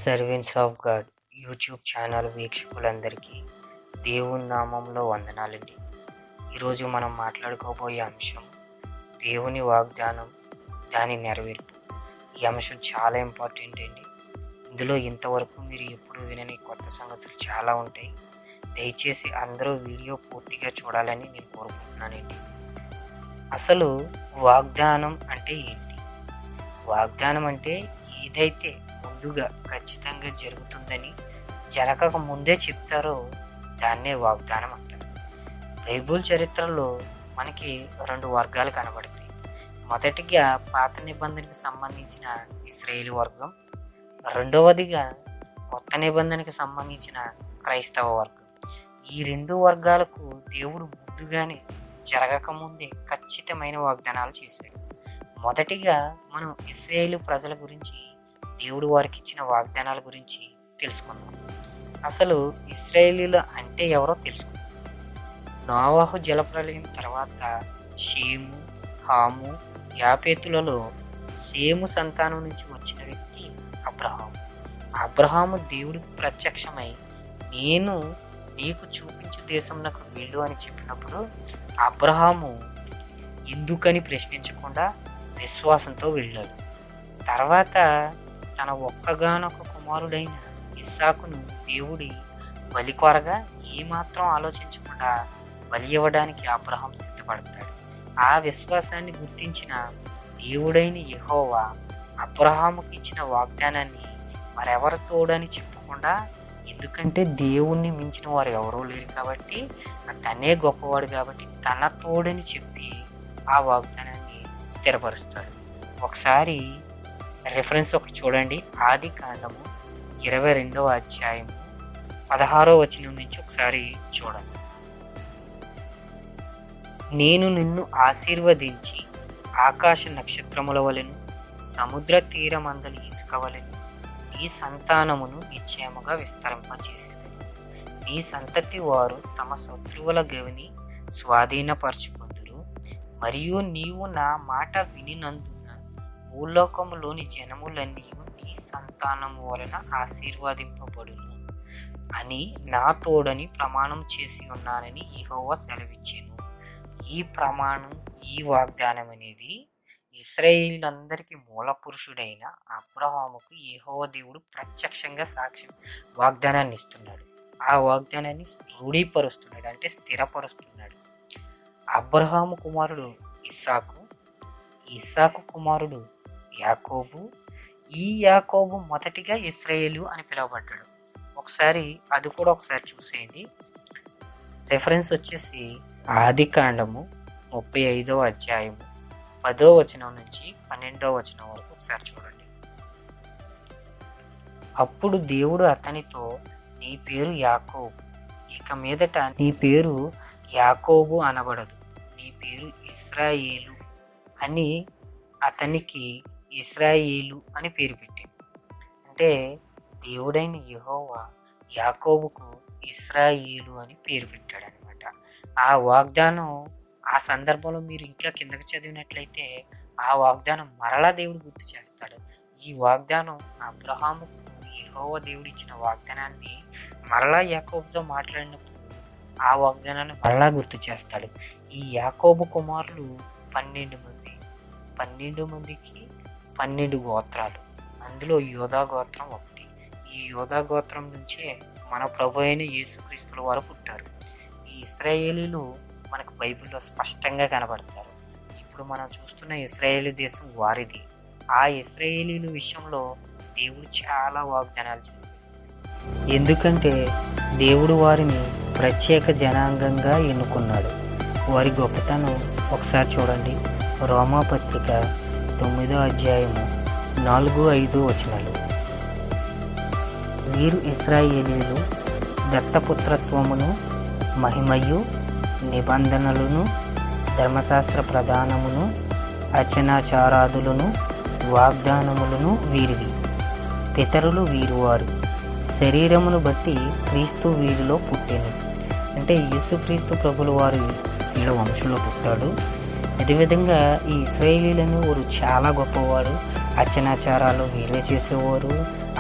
Servants of god YouTube channel వీక్షకులందరికీ దేవుని నామంలో వందనాలండి. ఈరోజు మనం మాట్లాడుకోబోయే అంశం దేవుని వాగ్దానం, దాని నెరవేర్పు. ఈ అంశం చాలా ఇంపార్టెంట్ అండి. ఇందులో ఇంతవరకు మీరు ఎప్పుడు వినని కొత్త సంగతులు చాలా ఉంటాయి. దయచేసి అందరూ వీడియో పూర్తిగా చూడాలని నేను కోరుకుంటున్నానండి. అసలు వాగ్దానం అంటే ఏంటి? వాగ్దానం అంటే ఏదైతే ముందుగా ఖచ్చితంగా జరుగుతుందని జరగక ముందే చెప్తారో దాన్నే వాగ్దానం అంటారు. బైబిల్ చరిత్రలో మనకి రెండు వర్గాలు కనబడతాయి. మొదటిగా పాత నిబంధనకు సంబంధించిన ఇశ్రాయేలు వర్గం, రెండవదిగా కొత్త నిబంధనకు సంబంధించిన క్రైస్తవ వర్గం. ఈ రెండు వర్గాలకు దేవుడు ముందుగానే జరగకముందే ఖచ్చితమైన వాగ్దానాలు చేశాడు. మొదటిగా మనం ఇశ్రాయేలు ప్రజల గురించి, దేవుడు వారికి ఇచ్చిన వాగ్దానాల గురించి తెలుసుకుందాం. అసలు ఇశ్రాయేలీల అంటే ఎవరో తెలుసుకుందాం. నోవాహు జలప్రలయం తర్వాత షేము, హాము, యాపేతులలో షేము సంతానం నుంచి వచ్చిన వ్యక్తి అబ్రహాము. అబ్రహాము దేవుడికి ప్రత్యక్షమై నేను నీకు చూపించు దేశంలోకి వెళ్ళు అని చెప్పినప్పుడు అబ్రహాము ఎందుకని ప్రశ్నించకుండా విశ్వాసంతో వెళ్ళాడు. తర్వాత తన ఒక్కగానొక కుమారుడైన ఇస్సాకును దేవుడి బలి కొరగా ఏమాత్రం ఆలోచించకుండా బలి ఇవ్వడానికి అబ్రహాం సిద్ధపడతాడు. ఆ విశ్వాసాన్ని గుర్తించిన దేవుడైన యెహోవా అబ్రహాముకి ఇచ్చిన వాగ్దానాన్ని మరెవరు తోడని చెప్పకుండా, ఎందుకంటే దేవుణ్ణి మించిన వారు ఎవరూ లేరు కాబట్టి, తనే గొప్పవాడు కాబట్టి తన తోడని చెప్పి ఆ వాగ్దానాన్ని స్థిరపరుస్తాడు. ఒకసారి రెఫరెన్స్ ఒకటి చూడండి. ఆది కాండము 22వ అధ్యాయము 16వ వచనం నుంచి ఒకసారి చూడండి. నేను నిన్ను ఆశీర్వదించి ఆకాశ నక్షత్రముల వలెను సముద్ర తీరమందలి ఇసుక వలెను నీ సంతానమును నిశ్చయముగా విస్తరింపచేసేది. నీ సంతతి వారు తమ శత్రువుల గవిని స్వాధీనపరచుకొందురు. మరియు నీవు నా మాట వినినందున భూలోకములోని జనములన్నీ నీ సంతానము వలన ఆశీర్వదింపబడును అని నా తోడని ప్రమాణం చేసి ఉన్నానని యెహోవా సెలవిచ్చెను. ఈ ప్రమాణం, ఈ వాగ్దానం అనేది ఇశ్రాయేలీయులందరికీ మూల పురుషుడైన అబ్రహాముకు యెహోవా దేవుడు ప్రత్యక్షంగా సాక్ష్యం వాగ్దానాన్ని ఇస్తున్నాడు. ఆ వాగ్దానాన్ని రూఢీపరుస్తున్నాడు, అంటే స్థిరపరుస్తున్నాడు. అబ్రహాము కుమారుడు ఇస్సాకు, ఇస్సాకు కుమారుడు యాకోబు. ఈ యాకోబు మొదటిగా ఇశ్రాయేలు అని పిలువబడ్డాడు. అది కూడా ఒకసారి చూసేయండి. రెఫరెన్స్ వచ్చేసి ఆది కాండము 35వ అధ్యాయము 10వ వచనం నుంచి 12వ వచనం వరకు ఒకసారి చూడండి. అప్పుడు దేవుడు అతనితో, నీ పేరు యాకోబు, ఇక మీదట నీ పేరు యాకోబు అనబడదు, నీ పేరు ఇశ్రాయేలు అని అతనికి ఇశ్రాయేలు అని పేరు పెట్టింది. అంటే దేవుడైన యెహోవా యాకోబుకు ఇశ్రాయేలు అని పేరు పెట్టాడు అనమాట. ఆ వాగ్దానం ఆ సందర్భంలో మీరు ఇంకా కిందకి చదివినట్లయితే ఆ వాగ్దానం మరలా దేవుడు గుర్తు చేస్తాడు. ఈ వాగ్దానం అబ్రహాముకు యెహోవా దేవుడు ఇచ్చిన వాగ్దానాన్ని మరలా యాకోబుతో మాట్లాడినప్పుడు ఆ వాగ్దానాన్ని మరలా గుర్తు చేస్తాడు. ఈ యాకోబు కుమారులు 12 మంది. 12 మందికి 12 గోత్రాలు. అందులో యోధా గోత్రం ఒకటి. ఈ యోధా గోత్రం నుంచే మన ప్రభు అయిన యేసుక్రీస్తుల వారు పుట్టారు. ఈ ఇశ్రాయేలీలు మనకు బైబిల్లో స్పష్టంగా కనబడతారు. ఇప్పుడు మనం చూస్తున్న ఇశ్రాయేలు దేశం వారిది. ఆ ఇశ్రాయేలీల విషయంలో దేవుడు చాలా వాగ్దానాలు చేశారు. ఎందుకంటే దేవుడు వారిని ప్రత్యేక జనాంగంగా ఎన్నుకున్నాడు. వారి గొప్పతనం ఒకసారి చూడండి. రోమాపత్రిక 9వ అధ్యాయము 4-5 వచనాలు. వీరు ఇశ్రాయేలీలు దత్తపుత్రత్వమును, మహిమయు, నిబంధనలను, ధర్మశాస్త్ర ప్రధానమును, అర్చనాచారాదులను, వాగ్దానములను వీరివి. పితరులు వీరువారు, శరీరమును బట్టి క్రీస్తు వీరిలో పుట్టెను. అంటే యేసుక్రీస్తు ప్రభుల వారు వీళ్ళ వంశంలో పుట్టాడు. అదేవిధంగా ఈ ఇశ్రాయేలీలను వారు చాలా గొప్పవారు. అర్చనాచారాలు వీళ్ళే చేసేవారు,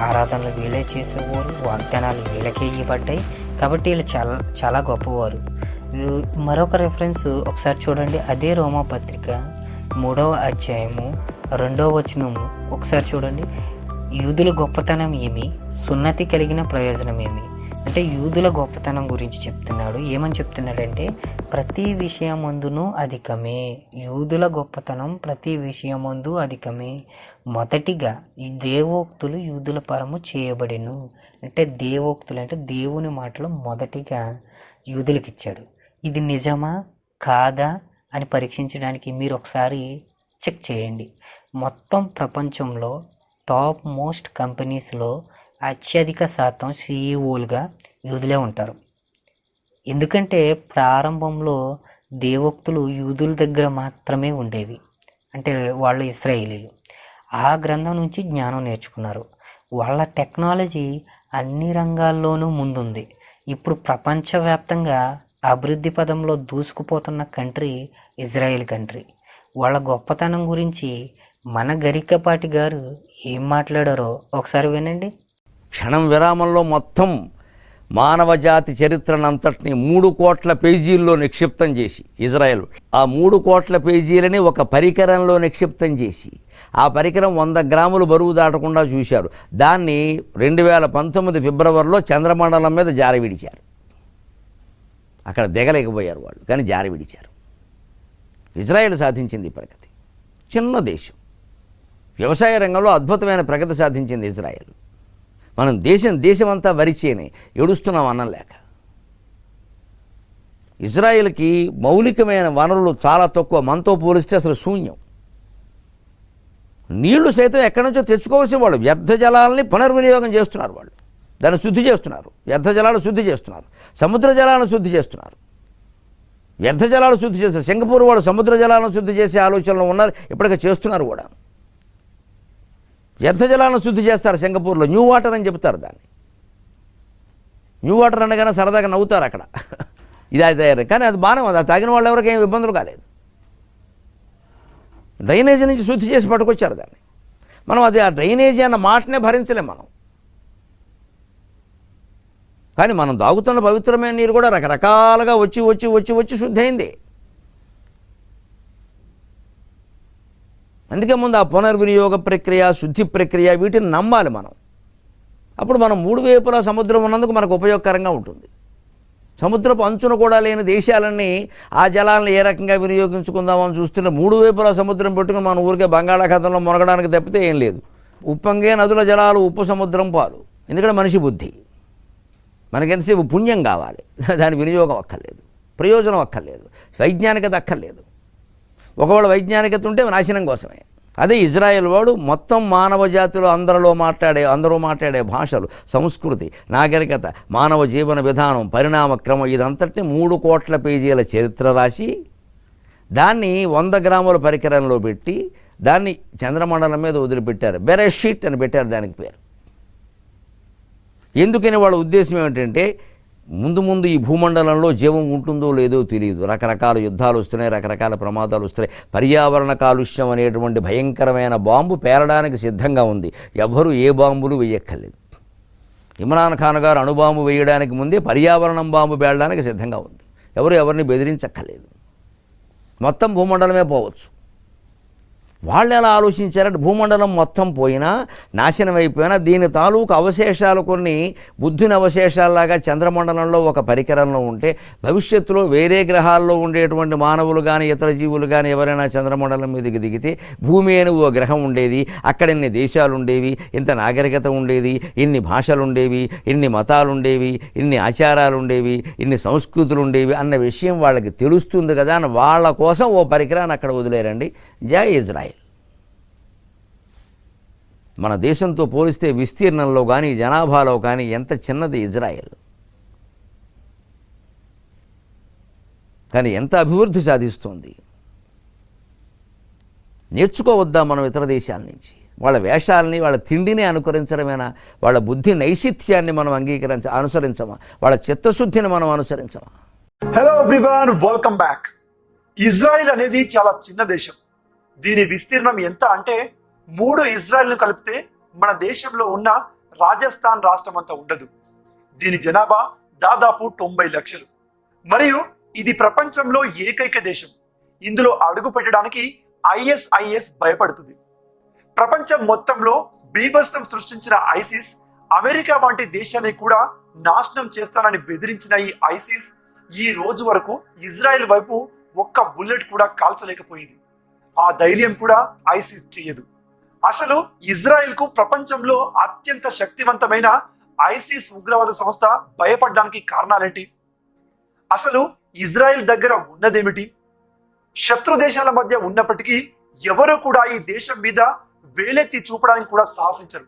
ఆరాధనలు వీళ్ళే చేసేవారు, వాగ్దానాలు వీళ్ళకే ఇవ్వబడ్డాయి. కాబట్టి వీళ్ళు చాలా చాలా గొప్పవారు. మరొక రెఫరెన్స్ ఒకసారి చూడండి. అదే రోమాపత్రిక 3వ అధ్యాయము 2వ వచనము ఒకసారి చూడండి. యూదుల గొప్పతనం ఏమి, సున్నతి కలిగిన ప్రయోజనం ఏమి అంటే యూదుల గొప్పతనం గురించి చెప్తున్నాడు. ఏమని చెప్తున్నాడంటే ప్రతి విషయమందును అధికమే. యూదుల గొప్పతనం ప్రతి విషయమందు అధికమే. మొదటిగా ఈ దేవోక్తులు యూదుల పరము చేయబడెను. అంటే దేవోక్తులు అంటే దేవుని మాటలు మొదటిగా యూదులకు ఇచ్చాడు. ఇది నిజమా కాదా అని పరీక్షించడానికి మీరు ఒకసారి చెక్ చేయండి. మొత్తం ప్రపంచంలో టాప్ మోస్ట్ కంపెనీస్లో అత్యధిక శాతం సీఈఓలుగా యూదులే ఉంటారు. ఎందుకంటే ప్రారంభంలో దేవోక్తులు యూదుల దగ్గర మాత్రమే ఉండేవి. అంటే వాళ్ళు ఇశ్రాయేలీలు. ఆ గ్రంథం నుంచి జ్ఞానం నేర్చుకున్నారు. వాళ్ళ టెక్నాలజీ అన్ని రంగాల్లోనూ ముందుంది. ఇప్పుడు ప్రపంచవ్యాప్తంగా అభివృద్ధి పదంలో దూసుకుపోతున్న కంట్రీ ఇజ్రాయెల్ కంట్రీ. వాళ్ళ గొప్పతనం గురించి మన గరికపాటి గారు ఏం మాట్లాడారో ఒకసారి వినండి. క్షణం విరామంలో మొత్తం మానవ జాతి చరిత్రనంతటిని 3 కోట్ల పేజీల్లో నిక్షిప్తం చేసి ఇజ్రాయెల్ ఆ 3 కోట్ల పేజీలని ఒక పరికరంలో నిక్షిప్తం చేసి ఆ పరికరం 100 గ్రాములు బరువు దాటకుండా చూశారు. దాన్ని 2019 ఫిబ్రవరిలో చంద్రమండలం మీద జారి విడిచారు. అక్కడ దిగలేకపోయారు వాళ్ళు, కానీ జారి విడిచారు. ఇజ్రాయెల్ సాధించింది ప్రగతి. చిన్న దేశం, వ్యవసాయ రంగంలో అద్భుతమైన ప్రగతి సాధించింది ఇజ్రాయెల్. మనం దేశమంతా వరిచేని ఏడుస్తున్నాం అన్నం లేక. ఇజ్రాయెల్కి మౌలికమైన వనరులు చాలా తక్కువ, మనతో పోలిస్తే అసలు శూన్యం. నీళ్లు సైతం ఎక్కడి నుంచో తెచ్చుకోవాల్సిన వాళ్ళు వ్యర్థ జలాలని పునర్వినియోగం చేస్తున్నారు. వాళ్ళు దాన్ని శుద్ధి చేస్తున్నారు. వ్యర్థ జలాలు శుద్ధి చేస్తున్నారు. సముద్ర జలాలను శుద్ధి చేస్తున్నారు. వ్యర్థ జలాలు శుద్ధి చేస్తారు. సింగపూర్ వాళ్ళు సముద్ర జలాలను శుద్ధి చేసే ఆలోచనలో ఉన్నారు, ఇప్పటికే చేస్తున్నారు కూడా. వ్యర్థ జలాలను శుద్ధి చేస్తారు సింగపూర్లో. న్యూ వాటర్ అని చెప్తారు దాన్ని. న్యూ వాటర్ అనగానే సరదాగా నవ్వుతారు అక్కడ. ఇది తయారు, కానీ అది బాగానే ఉంది. అది తాగిన వాళ్ళు ఎవరికి ఏమి ఇబ్బందులు కాలేదు. డ్రైనేజీ నుంచి శుద్ధి చేసి పట్టుకొచ్చారు దాన్ని. మనం అది ఆ డ్రైనేజీ అన్న మాటనే భరించలేం మనం. కానీ మనం దాగుతున్న పవిత్రమైన నీరు కూడా రకరకాలుగా వచ్చి వచ్చి వచ్చి వచ్చి శుద్ధి అయింది. అందుకే ముందు ఆ పునర్వినియోగ ప్రక్రియ, శుద్ధి ప్రక్రియ వీటిని నమ్మాలి మనం. అప్పుడు మనం 3 వైపులా సముద్రం ఉన్నందుకు మనకు ఉపయోగకరంగా ఉంటుంది. సముద్రపు అంచున కూడా లేని దేశాలన్నీ ఆ జలాలను ఏ రకంగా వినియోగించుకుందామని చూస్తున్న 3 వైపులా సముద్రం పెట్టుకుని మన ఊరికే బంగాళాఖాతంలో మునగడానికి తప్పితే ఏం లేదు. ఉప్పొంగే నదుల జలాలు ఉప్పు సముద్రం పాలు. ఎందుకంటే మనిషి బుద్ధి. మనకెంతసేపు పుణ్యం కావాలి, దాని వినియోగం అక్కర్లేదు, ప్రయోజనం అక్కర్లేదు, వైజ్ఞానికత అక్కర్లేదు. ఒకవేళ వైజ్ఞానికత ఉంటే నాశనం కోసమే. అదే ఇజ్రాయెల్ వాడు మొత్తం మానవ జాతిలో అందరూ మాట్లాడే భాషలు, సంస్కృతి, నాగరికత, మానవ జీవన విధానం, పరిణామ క్రమం ఇదంతటిని 3 కోట్ల పేజీల చరిత్ర రాసి దాన్ని 100 గ్రాముల పరికరంలో పెట్టి దాన్ని చంద్రమండలం మీద వదిలిపెట్టారు. బెరెషీట్ అని పెట్టారు దానికి పేరు. ఎందుకని వాళ్ళ ఉద్దేశం ఏమిటంటే ముందు ఈ భూమండలంలో జీవం ఉంటుందో లేదో తెలియదు. రకరకాల యుద్ధాలు వస్తున్నాయి, రకరకాల ప్రమాదాలు వస్తున్నాయి. పర్యావరణ కాలుష్యం అనేటువంటి భయంకరమైన బాంబు పేలడానికి సిద్ధంగా ఉంది. ఎవరు ఏ బాంబులు వేయక్కర్లేదు. ఇమ్రాన్ ఖాన్ గారు అణుబాంబు వేయడానికి ముందే పర్యావరణం బాంబు పేలడానికి సిద్ధంగా ఉంది. ఎవరిని బెదిరించక్కర్లేదు. మొత్తం భూమండలమే పోవచ్చు. వాళ్ళు ఎలా ఆలోచించారంటే భూమండలం మొత్తం పోయినా, నాశనం అయిపోయినా దీని తాలూకు అవశేషాలు కొన్ని బుద్ధుని అవశేషాల్లాగా చంద్రమండలంలో ఒక పరికరంలో ఉంటే భవిష్యత్తులో వేరే గ్రహాల్లో ఉండేటువంటి మానవులు కానీ ఇతర జీవులు కానీ ఎవరైనా చంద్రమండలం మీదకి దిగితే భూమి అని ఓ గ్రహం ఉండేది, అక్కడ ఇన్ని దేశాలు ఉండేవి, ఇంత నాగరికత ఉండేది, ఇన్ని భాషలు ఉండేవి, ఇన్ని మతాలు ఉండేవి, ఇన్ని ఆచారాలు ఉండేవి, ఇన్ని సంస్కృతులు ఉండేవి అన్న విషయం వాళ్ళకి తెలుస్తుంది కదా అని వాళ్ళ కోసం ఓ పరికరాన్ని అక్కడ వదిలేరండి. జై ఇజ్రాయెల్. మన దేశంతో పోలిస్తే విస్తీర్ణంలో కానీ జనాభాలో కానీ ఎంత చిన్నది ఇజ్రాయెల్, కానీ ఎంత అభివృద్ధి సాధిస్తుంది. నేర్చుకోవద్దా మనం ఇతర దేశాల నుంచి? వాళ్ళ వేషాలని, వాళ్ళ తిండిని అనుకరించడమేనా? వాళ్ళ బుద్ధి నైశిత్యాన్ని మనం అనుసరించమా? వాళ్ళ చిత్తశుద్ధిని మనం అనుసరించమా? Hello everyone, welcome back. Israel అనేది చాలా చిన్న దేశం. దీని విస్తీర్ణం ఎంత అంటే 3 ఇజ్రాయెల్ను కలిపితే మన దేశంలో ఉన్న రాజస్థాన్ రాష్ట్రం అంతా ఉండదు. దీని జనాభా దాదాపు 90 లక్షలు. మరియు ఇది ప్రపంచంలో ఏకైక దేశం. ఇందులో అడుగు పెట్టడానికి ISIS భయపడుతుంది. ప్రపంచం మొత్తంలో బీభత్సం సృష్టించిన ఐసిస్ అమెరికా వంటి దేశాన్ని కూడా నాశనం చేస్తానని బెదిరించిన ఈ ఐసిస్ ఈ రోజు వరకు ఇజ్రాయెల్ వైపు ఒక్క బుల్లెట్ కూడా కాల్చలేకపోయింది. ఆ ధైర్యం కూడా ఐసిస్ చేయదు. అసలు ఇజ్రాయెల్ కు ప్రపంచంలో అత్యంత శక్తివంతమైన ఐసిస్ ఉగ్రవాద సంస్థ భయపడడానికి కారణాలేంటి? అసలు ఇజ్రాయెల్ దగ్గర ఉన్నదేమిటి? శత్రు దేశాల మధ్య ఉన్నప్పటికీ ఎవరు కూడా ఈ దేశం మీద వేలెత్తి చూపడానికి కూడా సాహసించరు.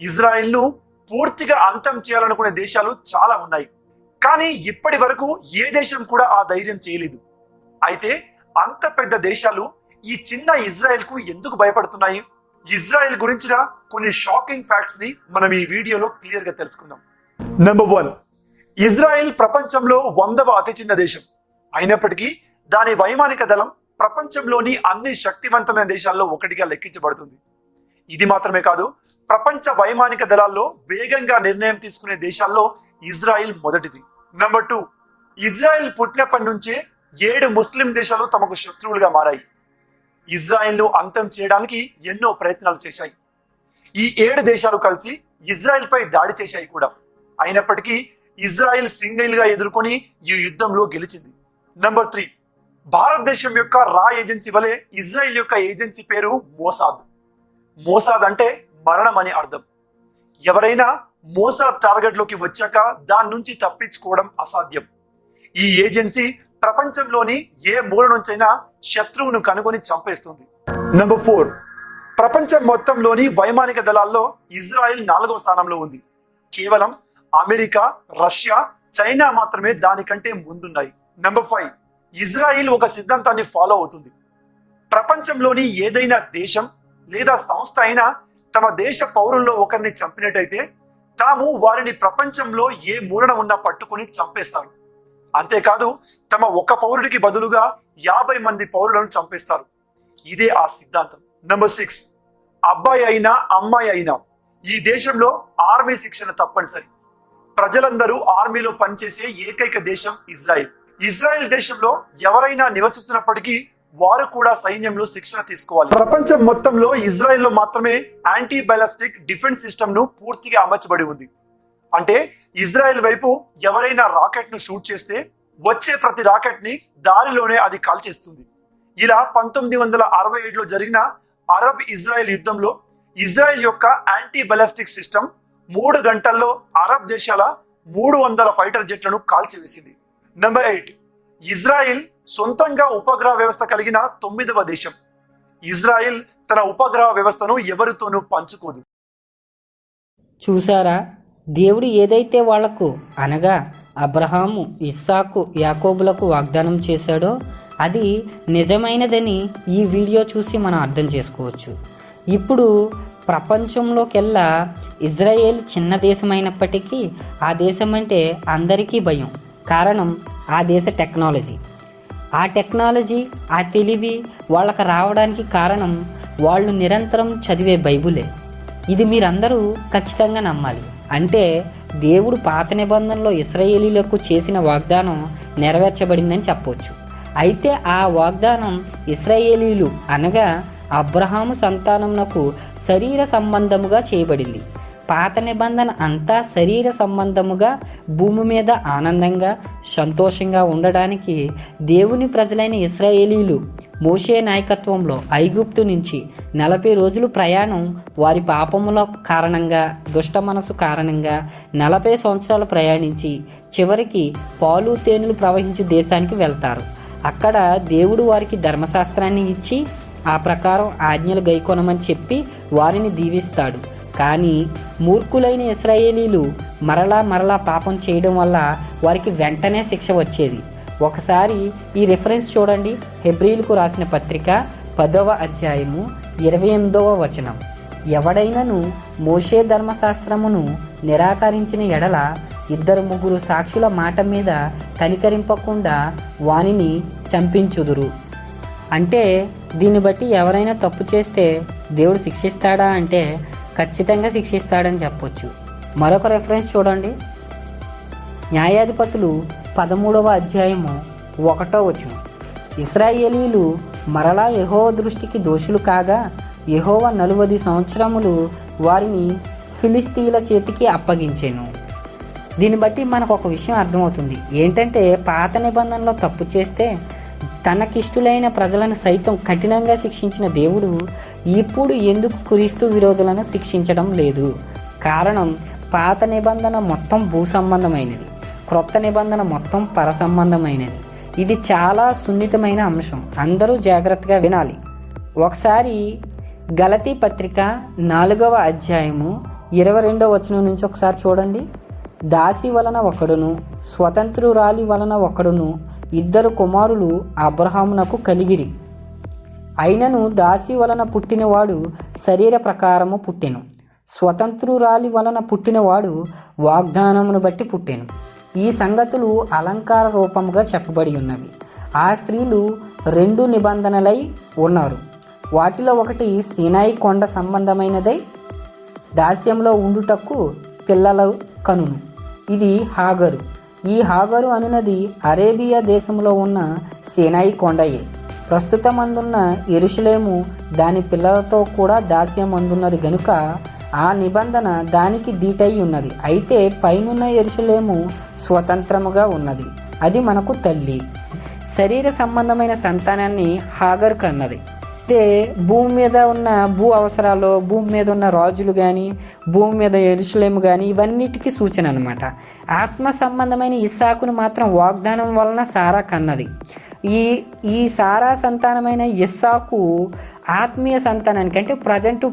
ఇజ్రాయెల్ ను పూర్తిగా అంతం చేయాలనుకునే దేశాలు చాలా ఉన్నాయి, కానీ ఇప్పటి వరకు ఏ దేశం కూడా ఆ ధైర్యం చేయలేదు. అయితే అంత పెద్ద దేశాలు ఈ చిన్న ఇజ్రాయెల్ కు ఎందుకు భయపడుతున్నాయి? ఇజ్రాయెల్ గురించిన కొన్ని షాకింగ్ ఫ్యాక్ట్స్ ని మనం ఈ వీడియోలో క్లియర్ గా తెలుసుకుందాం. నెంబర్ 1, ఇజ్రాయెల్ ప్రపంచంలో 100వ అతి చిన్న దేశం. అయినప్పటికీ దాని వైమానిక దళం ప్రపంచంలోని అన్ని శక్తివంతమైన దేశాల్లో ఒకటిగా లెక్కించబడుతుంది. ఇది మాత్రమే కాదు, ప్రపంచ వైమానిక దళాల్లో వేగంగా నిర్ణయం తీసుకునే దేశాల్లో ఇజ్రాయెల్ మొదటిది. నెంబర్ 2, ఇజ్రాయెల్ పుట్టినప్పటి నుంచే 7 ముస్లిం దేశాలు తమకు శత్రువులుగా మారాయి. ఇజ్రాయెల్ ను అంతం చేయడానికి ఎన్నో ప్రయత్నాలు చేశాయి. ఈ 7 దేశాలు కలిసి ఇజ్రాయెల్ పై దాడి చేశాయి కూడా. అయినప్పటికీ ఇజ్రాయెల్ సింగిల్ గా ఎదుర్కొని ఈ యుద్ధంలో గెలిచింది. నెంబర్ 3, భారతదేశం యొక్క రా ఏజెన్సీ వలె ఇజ్రాయెల్ యొక్క ఏజెన్సీ పేరు మోసాద్. మోసాద్ అంటే మరణం అని అర్థం. ఎవరైనా మోసాద్ టార్గెట్ లోకి వచ్చాక దాని నుంచి తప్పించుకోవడం అసాధ్యం. ఈ ఏజెన్సీ ప్రపంచంలోని ఏ మూల నుంచైనా శత్రువును కనుగొని చంపేస్తుంది. నెంబర్ 4, ప్రపంచం మొత్తంలోని వైమానిక దళాల్లో ఇజ్రాయెల్ 4వ స్థానంలో ఉంది. కేవలం అమెరికా, రష్యా, చైనా మాత్రమే దానికంటే ముందున్నాయి. నెంబర్ 5, ఇజ్రాయెల్ ఒక సిద్ధాంతాన్ని ఫాలో అవుతుంది. ప్రపంచంలోని ఏదైనా దేశం లేదా సంస్థ అయినా తమ దేశ పౌరుల్లో ఒకరిని చంపినట్టయితే తాము వారిని ప్రపంచంలో ఏ మూలన ఉన్నా పట్టుకుని చంపేస్తారు. అంతేకాదు, తమ ఒక పౌరుడికి బదులుగా 50 మంది పౌరులను చంపేస్తారు. ఇదే ఆ సిద్ధాంతం. నెంబర్ 6, అబ్బాయి అయినా అమ్మాయి అయినా ఈ దేశంలో ఆర్మీ శిక్షణ తప్పనిసరి. ప్రజలందరూ ఆర్మీలో పనిచేసే ఏకైక దేశం ఇజ్రాయెల్. ఇజ్రాయెల్ దేశంలో ఎవరైనా నివసిస్తున్నప్పటికీ వారు కూడా సైన్యంలో శిక్షణ తీసుకోవాలి. ప్రపంచం మొత్తంలో ఇజ్రాయెల్ లో మాత్రమే యాంటీ బాలిస్టిక్ డిఫెన్స్ సిస్టమ్ ను పూర్తిగా అమర్చబడి ఉంది. అంటే ఇజ్రాయెల్ వైపు ఎవరైనా రాకెట్ ను షూట్ చేస్తే వచ్చే ప్రతి రాకెట్ ని దారిలోనే అది కాల్చేస్తుంది. ఇలా 1967లో జరిగిన అరబ్ ఇజ్రాయెల్ యుద్ధంలో ఇజ్రాయెల్ యొక్క యాంటీ బాలిస్టిక్ సిస్టమ్ 3 గంటల్లో అరబ్ దేశాల 300 ఫైటర్ జెట్లను కాల్చివేసింది. నెంబర్ 8, ఇజ్రాయెల్ సొంతంగా ఉపగ్రహ వ్యవస్థ కలిగిన 9వ దేశం. ఇజ్రాయెల్ తన ఉపగ్రహ వ్యవస్థను ఎవరితోనూ పంచుకోదు. చూసారా, దేవుడు ఏదైతే వాళ్లకు అనగా అబ్రహాము, ఇస్సాకు, యాకోబులకు వాగ్దానం చేశాడో అది నిజమైనదని ఈ వీడియో చూసి మనం అర్థం చేసుకోవచ్చు. ఇప్పుడు ప్రపంచంలోకెల్లా ఇజ్రాయెల్ చిన్న దేశమైనప్పటికీ ఆ దేశం అంటే అందరికీ భయం. కారణం ఆ దేశ టెక్నాలజీ. ఆ టెక్నాలజీ, ఆ తెలివి వాళ్ళకి రావడానికి కారణం వాళ్ళు నిరంతరం చదివే బైబులే. ఇది మీరందరూ ఖచ్చితంగా నమ్మాలి. అంటే దేవుడు పాత నిబంధనలో ఇశ్రాయేలీలకు చేసిన వాగ్దానం నెరవేర్చబడిందని చెప్పవచ్చు. అయితే ఆ వాగ్దానం ఇశ్రాయేలీలు అనగా అబ్రహాము సంతానమునకు శరీర సంబంధముగా చేయబడింది. పాత నిబంధన అంతా శరీర సంబంధముగా భూమి మీద ఆనందంగా సంతోషంగా ఉండడానికి దేవుని ప్రజలైన ఇశ్రాయేలీలు మోషే నాయకత్వంలో ఐగుప్తు నుంచి 40 రోజులు ప్రయాణం వారి పాపముల కారణంగా, దుష్ట మనసు కారణంగా 40 సంవత్సరాలు ప్రయాణించి చివరికి పాలు తేనెలు ప్రవహించే దేశానికి వెళ్తారు. అక్కడ దేవుడు వారికి ధర్మశాస్త్రాన్ని ఇచ్చి ఆ ప్రకారం ఆజ్ఞలు గైకొనమని చెప్పి వారిని దీవిస్తాడు. కానీ మూర్ఖులైన ఇశ్రాయేలీలు మరలా పాపం చేయడం వల్ల వారికి వెంటనే శిక్ష వచ్చేది. ఒకసారి ఈ రిఫరెన్స్ చూడండి. హెబ్రీయులకు రాసిన పత్రిక 10వ అధ్యాయము 28వ వచనం. ఎవడైనను మోషే ధర్మశాస్త్రమును నిరాకరించిన ఎడల 2-3 సాక్షుల మాట మీద కనికరింపకుండా వానిని చంపించుదురు. అంటే దీన్ని బట్టి ఎవరైనా తప్పు చేస్తే దేవుడు శిక్షిస్తాడా అంటే ఖచ్చితంగా శిక్షిస్తాడని చెప్పొచ్చు. మరొక రెఫరెన్స్ చూడండి, న్యాయాధిపతులు 13వ అధ్యాయము 1వ వచనం. ఇశ్రాయేలీలు మరలా యెహోవా దృష్టికి దోషులు కాగా యెహోవా 40 సంవత్సరములు వారిని ఫిలిస్తీన్ల చేతికి అప్పగించెను. దీన్ని బట్టి మనకు ఒక విషయం అర్థమవుతుంది. ఏంటంటే పాత నిబంధనలో తప్పు చేస్తే తనకిష్టులైన ప్రజలను సైతం కఠినంగా శిక్షించిన దేవుడు ఇప్పుడు ఎందుకు క్రీస్తు విరోధులను శిక్షించడం లేదు? కారణం పాత నిబంధన మొత్తం భూ సంబంధమైనది, క్రొత్త నిబంధన మొత్తం పర సంబంధమైనది. ఇది చాలా సున్నితమైన అంశం, అందరూ జాగ్రత్తగా వినాలి. ఒకసారి గలతీ పత్రిక 4వ అధ్యాయము 22వ వచనం నుంచి ఒకసారి చూడండి. దాసి వలన ఒకడును స్వతంత్రురాలి వలన ఒకడును 2 కుమారులు అబ్రహామునకు కలిగిరి. అయినను దాసి వలన పుట్టినవాడు శరీర ప్రకారము పుట్టెను, స్వతంత్రురాలి వలన పుట్టినవాడు వాగ్దానమును బట్టి పుట్టెను. ఈ సంగతులు అలంకార రూపముగా చెప్పబడి ఉన్నవి. ఆ స్త్రీలు 2 నిబంధనలై ఉన్నారు. వాటిలో ఒకటి సీనాయి కొండ సంబంధమైనదై దాస్యంలో ఉండుటకు పిల్లలు కనును. ఇది హాగరు. ఈ హాగరు అనునది అరేబియా దేశంలో ఉన్న సీనాయి కొండయే. ప్రస్తుతమందున్న యెరూషలేము దాని పిల్లలతో కూడా దాస్యం అందున్నది గనుక ఆ నిబంధన దానికి దీటై ఉన్నది. అయితే పైనున్న యెరూషలేము స్వతంత్రముగా ఉన్నది, అది మనకు తల్లి. శరీర సంబంధమైన సంతానాన్ని హాగర్ కన్నది. అయితే భూమి మీద ఉన్న భూ అవసరాలు, భూమి మీద ఉన్న రాజులు కానీ, భూమి మీద యెరూషలేము కానీ, ఇవన్నిటికీ సూచన అనమాట. ఆత్మ సంబంధమైన ఇస్సాకును మాత్రం వాగ్దానం వలన సారా కన్నది. ఈ సారా సంతానమైన ఇస్సాకు ఆత్మీయ సంతానానికి అంటే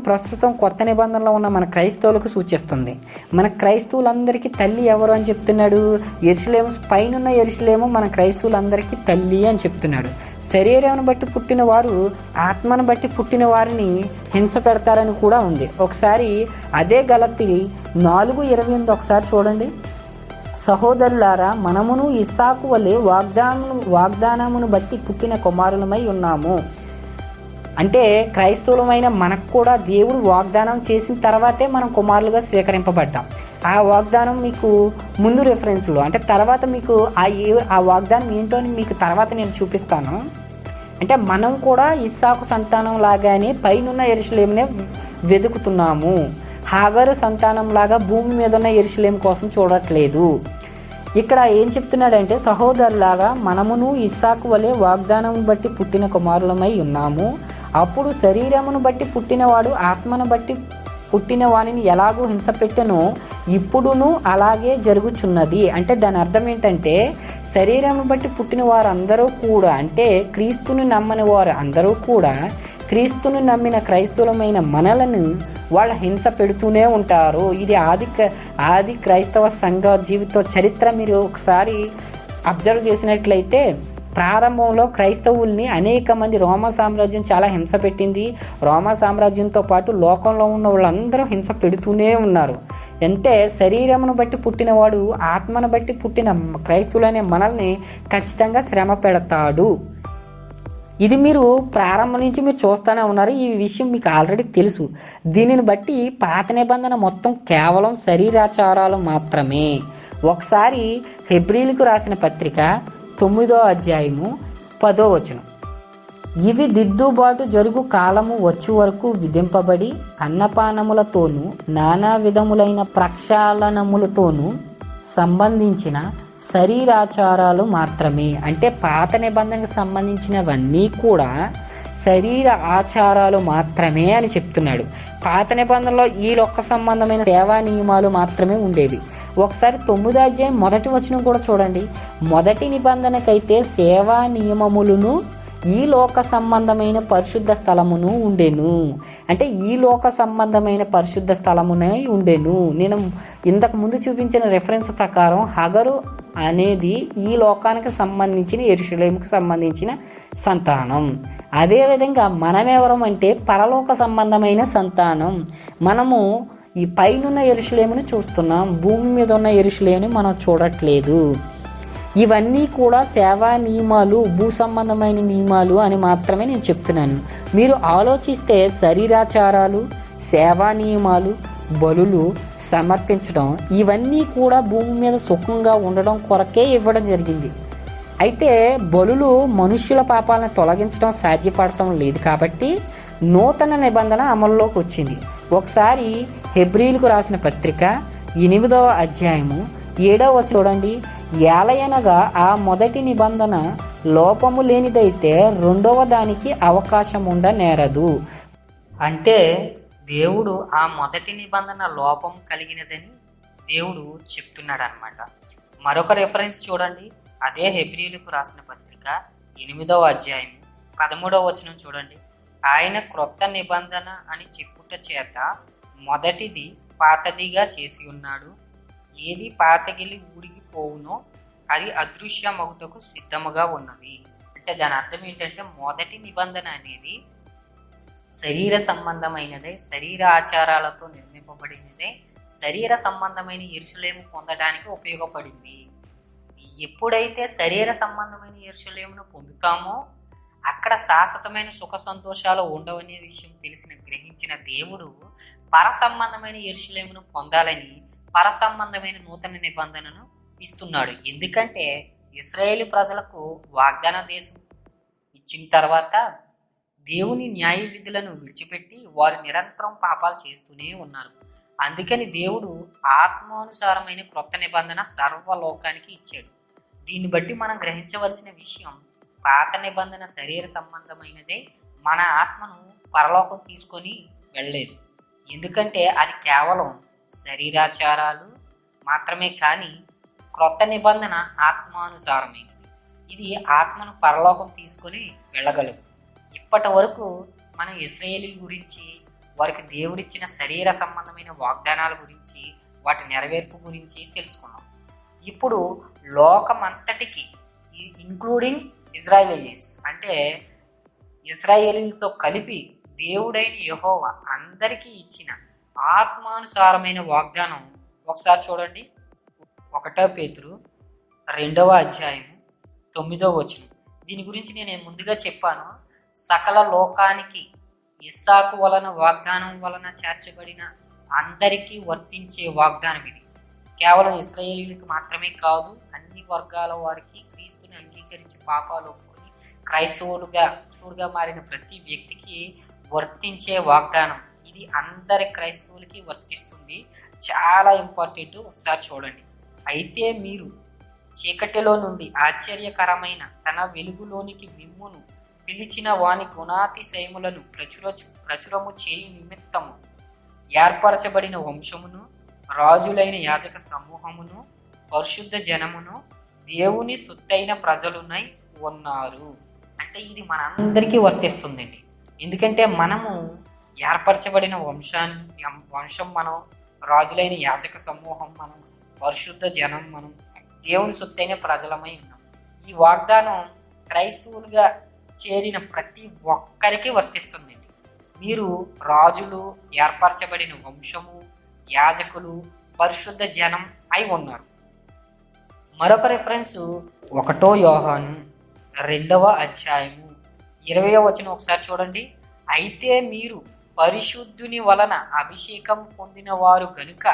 ప్రస్తుతం కొత్త నిబంధనలో ఉన్న మన క్రైస్తవులకు సూచిస్తుంది. మన క్రైస్తవులందరికీ తల్లి ఎవరు అని చెప్తున్నాడు? యెరూషలేము, పైనున్న యెరూషలేము మన క్రైస్తవులందరికీ తల్లి అని చెప్తున్నాడు. శరీరాన్ని బట్టి పుట్టిన వారు ఆత్మను బట్టి పుట్టిన వారిని హింస పెడతారని కూడా ఉంది. ఒకసారి అదే గలతీ 4:28 ఒకసారి చూడండి. సహోదరులారా, మనమును ఇస్సాకు వలె వాగ్దానమును బట్టి పుట్టిన కుమారులమై ఉన్నాము. అంటే క్రైస్తవులమైన మనకు కూడా దేవుడు వాగ్దానం చేసిన తర్వాతే మనం కుమారులుగా స్వీకరింపబడ్డాం. ఆ వాగ్దానం మీకు ముందు రెఫరెన్స్లో, అంటే తర్వాత మీకు ఆ వాగ్దానం ఏంటో అని మీకు తర్వాత నేను చూపిస్తాను. అంటే మనం కూడా ఇస్సాకు సంతానం లాగానే పైనున్న యెరూషలేమునే వెతుకుతున్నాము. హాగరు సంతానం లాగా భూమి మీద ఉన్న యెరూషలేము కోసం చూడట్లేదు. ఇక్కడ ఏం చెప్తున్నాడంటే, సహోదరులారా, మనమును ఇస్సాకు వలె వాగ్దానం బట్టి పుట్టిన కుమారులమై ఉన్నాము. అప్పుడు శరీరమును బట్టి పుట్టినవాడు ఆత్మను బట్టి పుట్టిన వానిని ఎలాగూ హింస పెట్టెనో ఇప్పుడును అలాగే జరుగుచున్నది. అంటే దాని అర్థం ఏంటంటే, శరీరం బట్టి పుట్టిన వారందరూ కూడా, అంటే క్రీస్తుని నమ్మని వారు అందరూ కూడా క్రీస్తుని నమ్మిన క్రైస్తవులమైన మనలను వాళ్ళ హింస పెడుతూనే ఉంటారు. ఇది ఆది క్రైస్తవ సంఘ జీవిత చరిత్ర మీరు ఒకసారి అబ్జర్వ్ చేసినట్లయితే, ప్రారంభంలో క్రైస్తవుల్ని అనేక మంది రోమా సామ్రాజ్యం చాలా హింస పెట్టింది. రోమా సామ్రాజ్యంతో పాటు లోకంలో ఉన్న వాళ్ళందరూ హింస పెడుతూనే ఉన్నారు. అంటే శరీరమును బట్టి పుట్టినవాడు ఆత్మను బట్టి పుట్టిన క్రైస్తవులనే మనల్ని ఖచ్చితంగా శ్రమ పెడతాడు. ఇది మీరు ప్రారంభం నుంచి మీరు చూస్తూనే ఉన్నారు. ఈ విషయం మీకు ఆల్రెడీ తెలుసు. దీనిని బట్టి పాత నిబంధన మొత్తం కేవలం శరీరాచారాలు మాత్రమే. ఒకసారి హెబ్రీలకు రాసిన పత్రిక 9వ అధ్యాయము 10వ వచనం. ఇవి దిద్దుబాటు జరుగు కాలము వచ్చు వరకు విధింపబడి అన్నపానములతోనూ నానా విధములైన ప్రక్షాళనములతోనూ సంబంధించిన శరీరాచారాలు మాత్రమే. అంటే పాత నిబంధనకు సంబంధించినవన్నీ కూడా శరీర ఆచారాలు మాత్రమే అని చెప్తున్నాడు. పాత నిబంధనలో ఈ లోక సంబంధమైన సేవా నియమాలు మాత్రమే ఉండేవి. ఒకసారి 9వ అధ్యాయం 1వ వచనం కూడా చూడండి. మొదటి నిబంధనకైతే సేవా నియమములను ఈ లోక సంబంధమైన పరిశుద్ధ స్థలమును ఉండెను. అంటే ఈ లోక సంబంధమైన పరిశుద్ధ స్థలమునే ఉండెను. నేను ఇంతకు ముందు చూపించిన రెఫరెన్స్ ప్రకారం హగరు అనేది ఈ లోకానికి సంబంధించిన యెరూషలేముకు సంబంధించిన సంతానం. అదేవిధంగా మనమెవరం అంటే పరలోక సంబంధమైన సంతానం. మనము ఈ పైనున్న యెరూషలేమును చూస్తున్నాం, భూమి మీద ఉన్న యెరూషలేముని మనం చూడట్లేదు. ఇవన్నీ కూడా సేవా నియమాలు, భూ సంబంధమైన నియమాలు అని మాత్రమే నేను చెప్తున్నాను. మీరు ఆలోచిస్తే శరీరాచారాలు, సేవా నియమాలు, బలులు సమర్పించడం ఇవన్నీ కూడా భూమి మీద సుఖంగా ఉండడం కొరకే ఇవ్వడం జరిగింది. అయితే బలులు మనుష్యుల పాపాలను తొలగించడం సాధ్యపడటం లేదు కాబట్టి నూతన నిబంధన అమల్లోకి వచ్చింది. ఒకసారి హెబ్రీలకు రాసిన పత్రిక 8వ అధ్యాయము 7వ వచనం చూడండి. ఏలయనగా ఆ మొదటి నిబంధన లోపము లేనిదైతే రెండవ దానికి అవకాశం ఉండనేరదు. అంటే దేవుడు ఆ మొదటి నిబంధన లోపం కలిగినదని దేవుడు చెప్తున్నాడు అనమాట. మరొక రెఫరెన్స్ చూడండి. అదే హెబ్రీలకు రాసిన పత్రిక 8వ అధ్యాయం 13వ వచనం చూడండి. ఆయన క్రొత్త నిబంధన అని చెప్పుట చేత మొదటిది పాతదిగా చేసి ఉన్నాడు. ఏది పాతగిలి ఊడిగిపోవునో అది అదృశ్యమగుటకు సిద్ధముగా ఉన్నది. అంటే దాని అర్థం ఏంటంటే మొదటి నిబంధన అనేది శరీర సంబంధమైనదే, శరీర ఆచారాలతో నిర్మింపబడినదే, శరీర సంబంధమైన యెరూషలేము పొందడానికి ఉపయోగపడింది. ఎప్పుడైతే శరీర సంబంధమైన యెరూషలేమును పొందుతామో అక్కడ శాశ్వతమైన సుఖ సంతోషాలు ఉండవనే విషయం గ్రహించిన దేవుడు పర సంబంధమైన యెరూషలేమును పొందాలని పర సంబంధమైన నూతన నిబంధనను ఇస్తున్నాడు. ఎందుకంటే ఇశ్రాయేలు ప్రజలకు వాగ్దాన దేశం ఇచ్చిన తర్వాత దేవుని న్యాయ విధులను విడిచిపెట్టి వారు నిరంతరం పాపాలు చేస్తూనే ఉన్నారు. అందుకని దేవుడు ఆత్మానుసారమైన క్రొత్త నిబంధన సర్వలోకానికి ఇచ్చాడు. దీన్ని బట్టి మనం గ్రహించవలసిన విషయం, పాత నిబంధన శరీర సంబంధమైనదే, మన ఆత్మను పరలోకం తీసుకొని వెళ్ళలేదు. ఎందుకంటే అది కేవలం శరీరాచారాలు మాత్రమే, కానీ క్రొత్త నిబంధన ఆత్మానుసారమైనది. ఇది ఆత్మను పరలోకం తీసుకొని వెళ్ళగలదు. ఇప్పటి వరకు మనం ఇశ్రాయేలీల గురించి, వారికి దేవుడిచ్చిన శరీర సంబంధమైన వాగ్దానాల గురించి, వాటి నెరవేర్పు గురించి తెలుసుకున్నాం. ఇప్పుడు లోకమంతటికి ఇంక్లూడింగ్ ఇజ్రాయేలియన్స్ అంటే ఇజ్రాయేలీలతో కలిపి దేవుడైన యెహోవా అందరికీ ఇచ్చిన ఆత్మానుసారమైన వాగ్దానం ఒకసారి చూడండి. 1 పేతురు 2వ అధ్యాయం 9వ వచనం. దీని గురించి నేను ముందుగా చెప్పాను. సకల లోకానికి ఇస్సాకు వలన వాగ్దానం వలన చేర్చబడిన అందరికీ వర్తించే వాగ్దానం ఇది. కేవలం ఇశ్రాయేలీయులకు మాత్రమే కాదు, అన్ని వర్గాల వారికి, క్రీస్తుని అంగీకరించి పాపాలు ఒప్పుకొని క్రైస్తవులుగా మారిన ప్రతి వ్యక్తికి వర్తించే వాగ్దానం ఇది. అందరి క్రైస్తవులకి వర్తిస్తుంది. చాలా ఇంపార్టెంట్. ఒకసారి చూడండి. అయితే మీరు చీకటిలో నుండి ఆశ్చర్యకరమైన తన వెలుగులోనికి మిమ్మును పిలిచిన వాని గుణాతిశయములను ప్రచురము చేయి నిమిత్తము ఏర్పరచబడిన వంశమును, రాజులైన యాజక సమూహమును, పరిశుద్ధ జనమును, దేవుని సొత్తైన ప్రజలునై ఉన్నారు. అంటే ఇది మనందరికీ వర్తిస్తుందండి. ఎందుకంటే మనము ఏర్పరచబడిన వంశం మనం, రాజులైన యాజక సమూహం మనం, పరిశుద్ధ జనం మనం, దేవుని సొత్తైన ప్రజలమై ఉన్నాం. ఈ వాగ్దానం క్రైస్తవులుగా చేరిన ప్రతి ఒక్కరికి వర్తిస్తుందండి. మీరు రాజులు, ఏర్పరచబడిన వంశము, యాజకులు, పరిశుద్ధ జనం అయి ఉన్నారు. మరొక రిఫరెన్స్ 1 యోహాను 2వ అధ్యాయము 20వ వచనం ఒకసారి చూడండి. అయితే మీరు పరిశుద్ధుని వలన అభిషేకం పొందిన వారు గనుక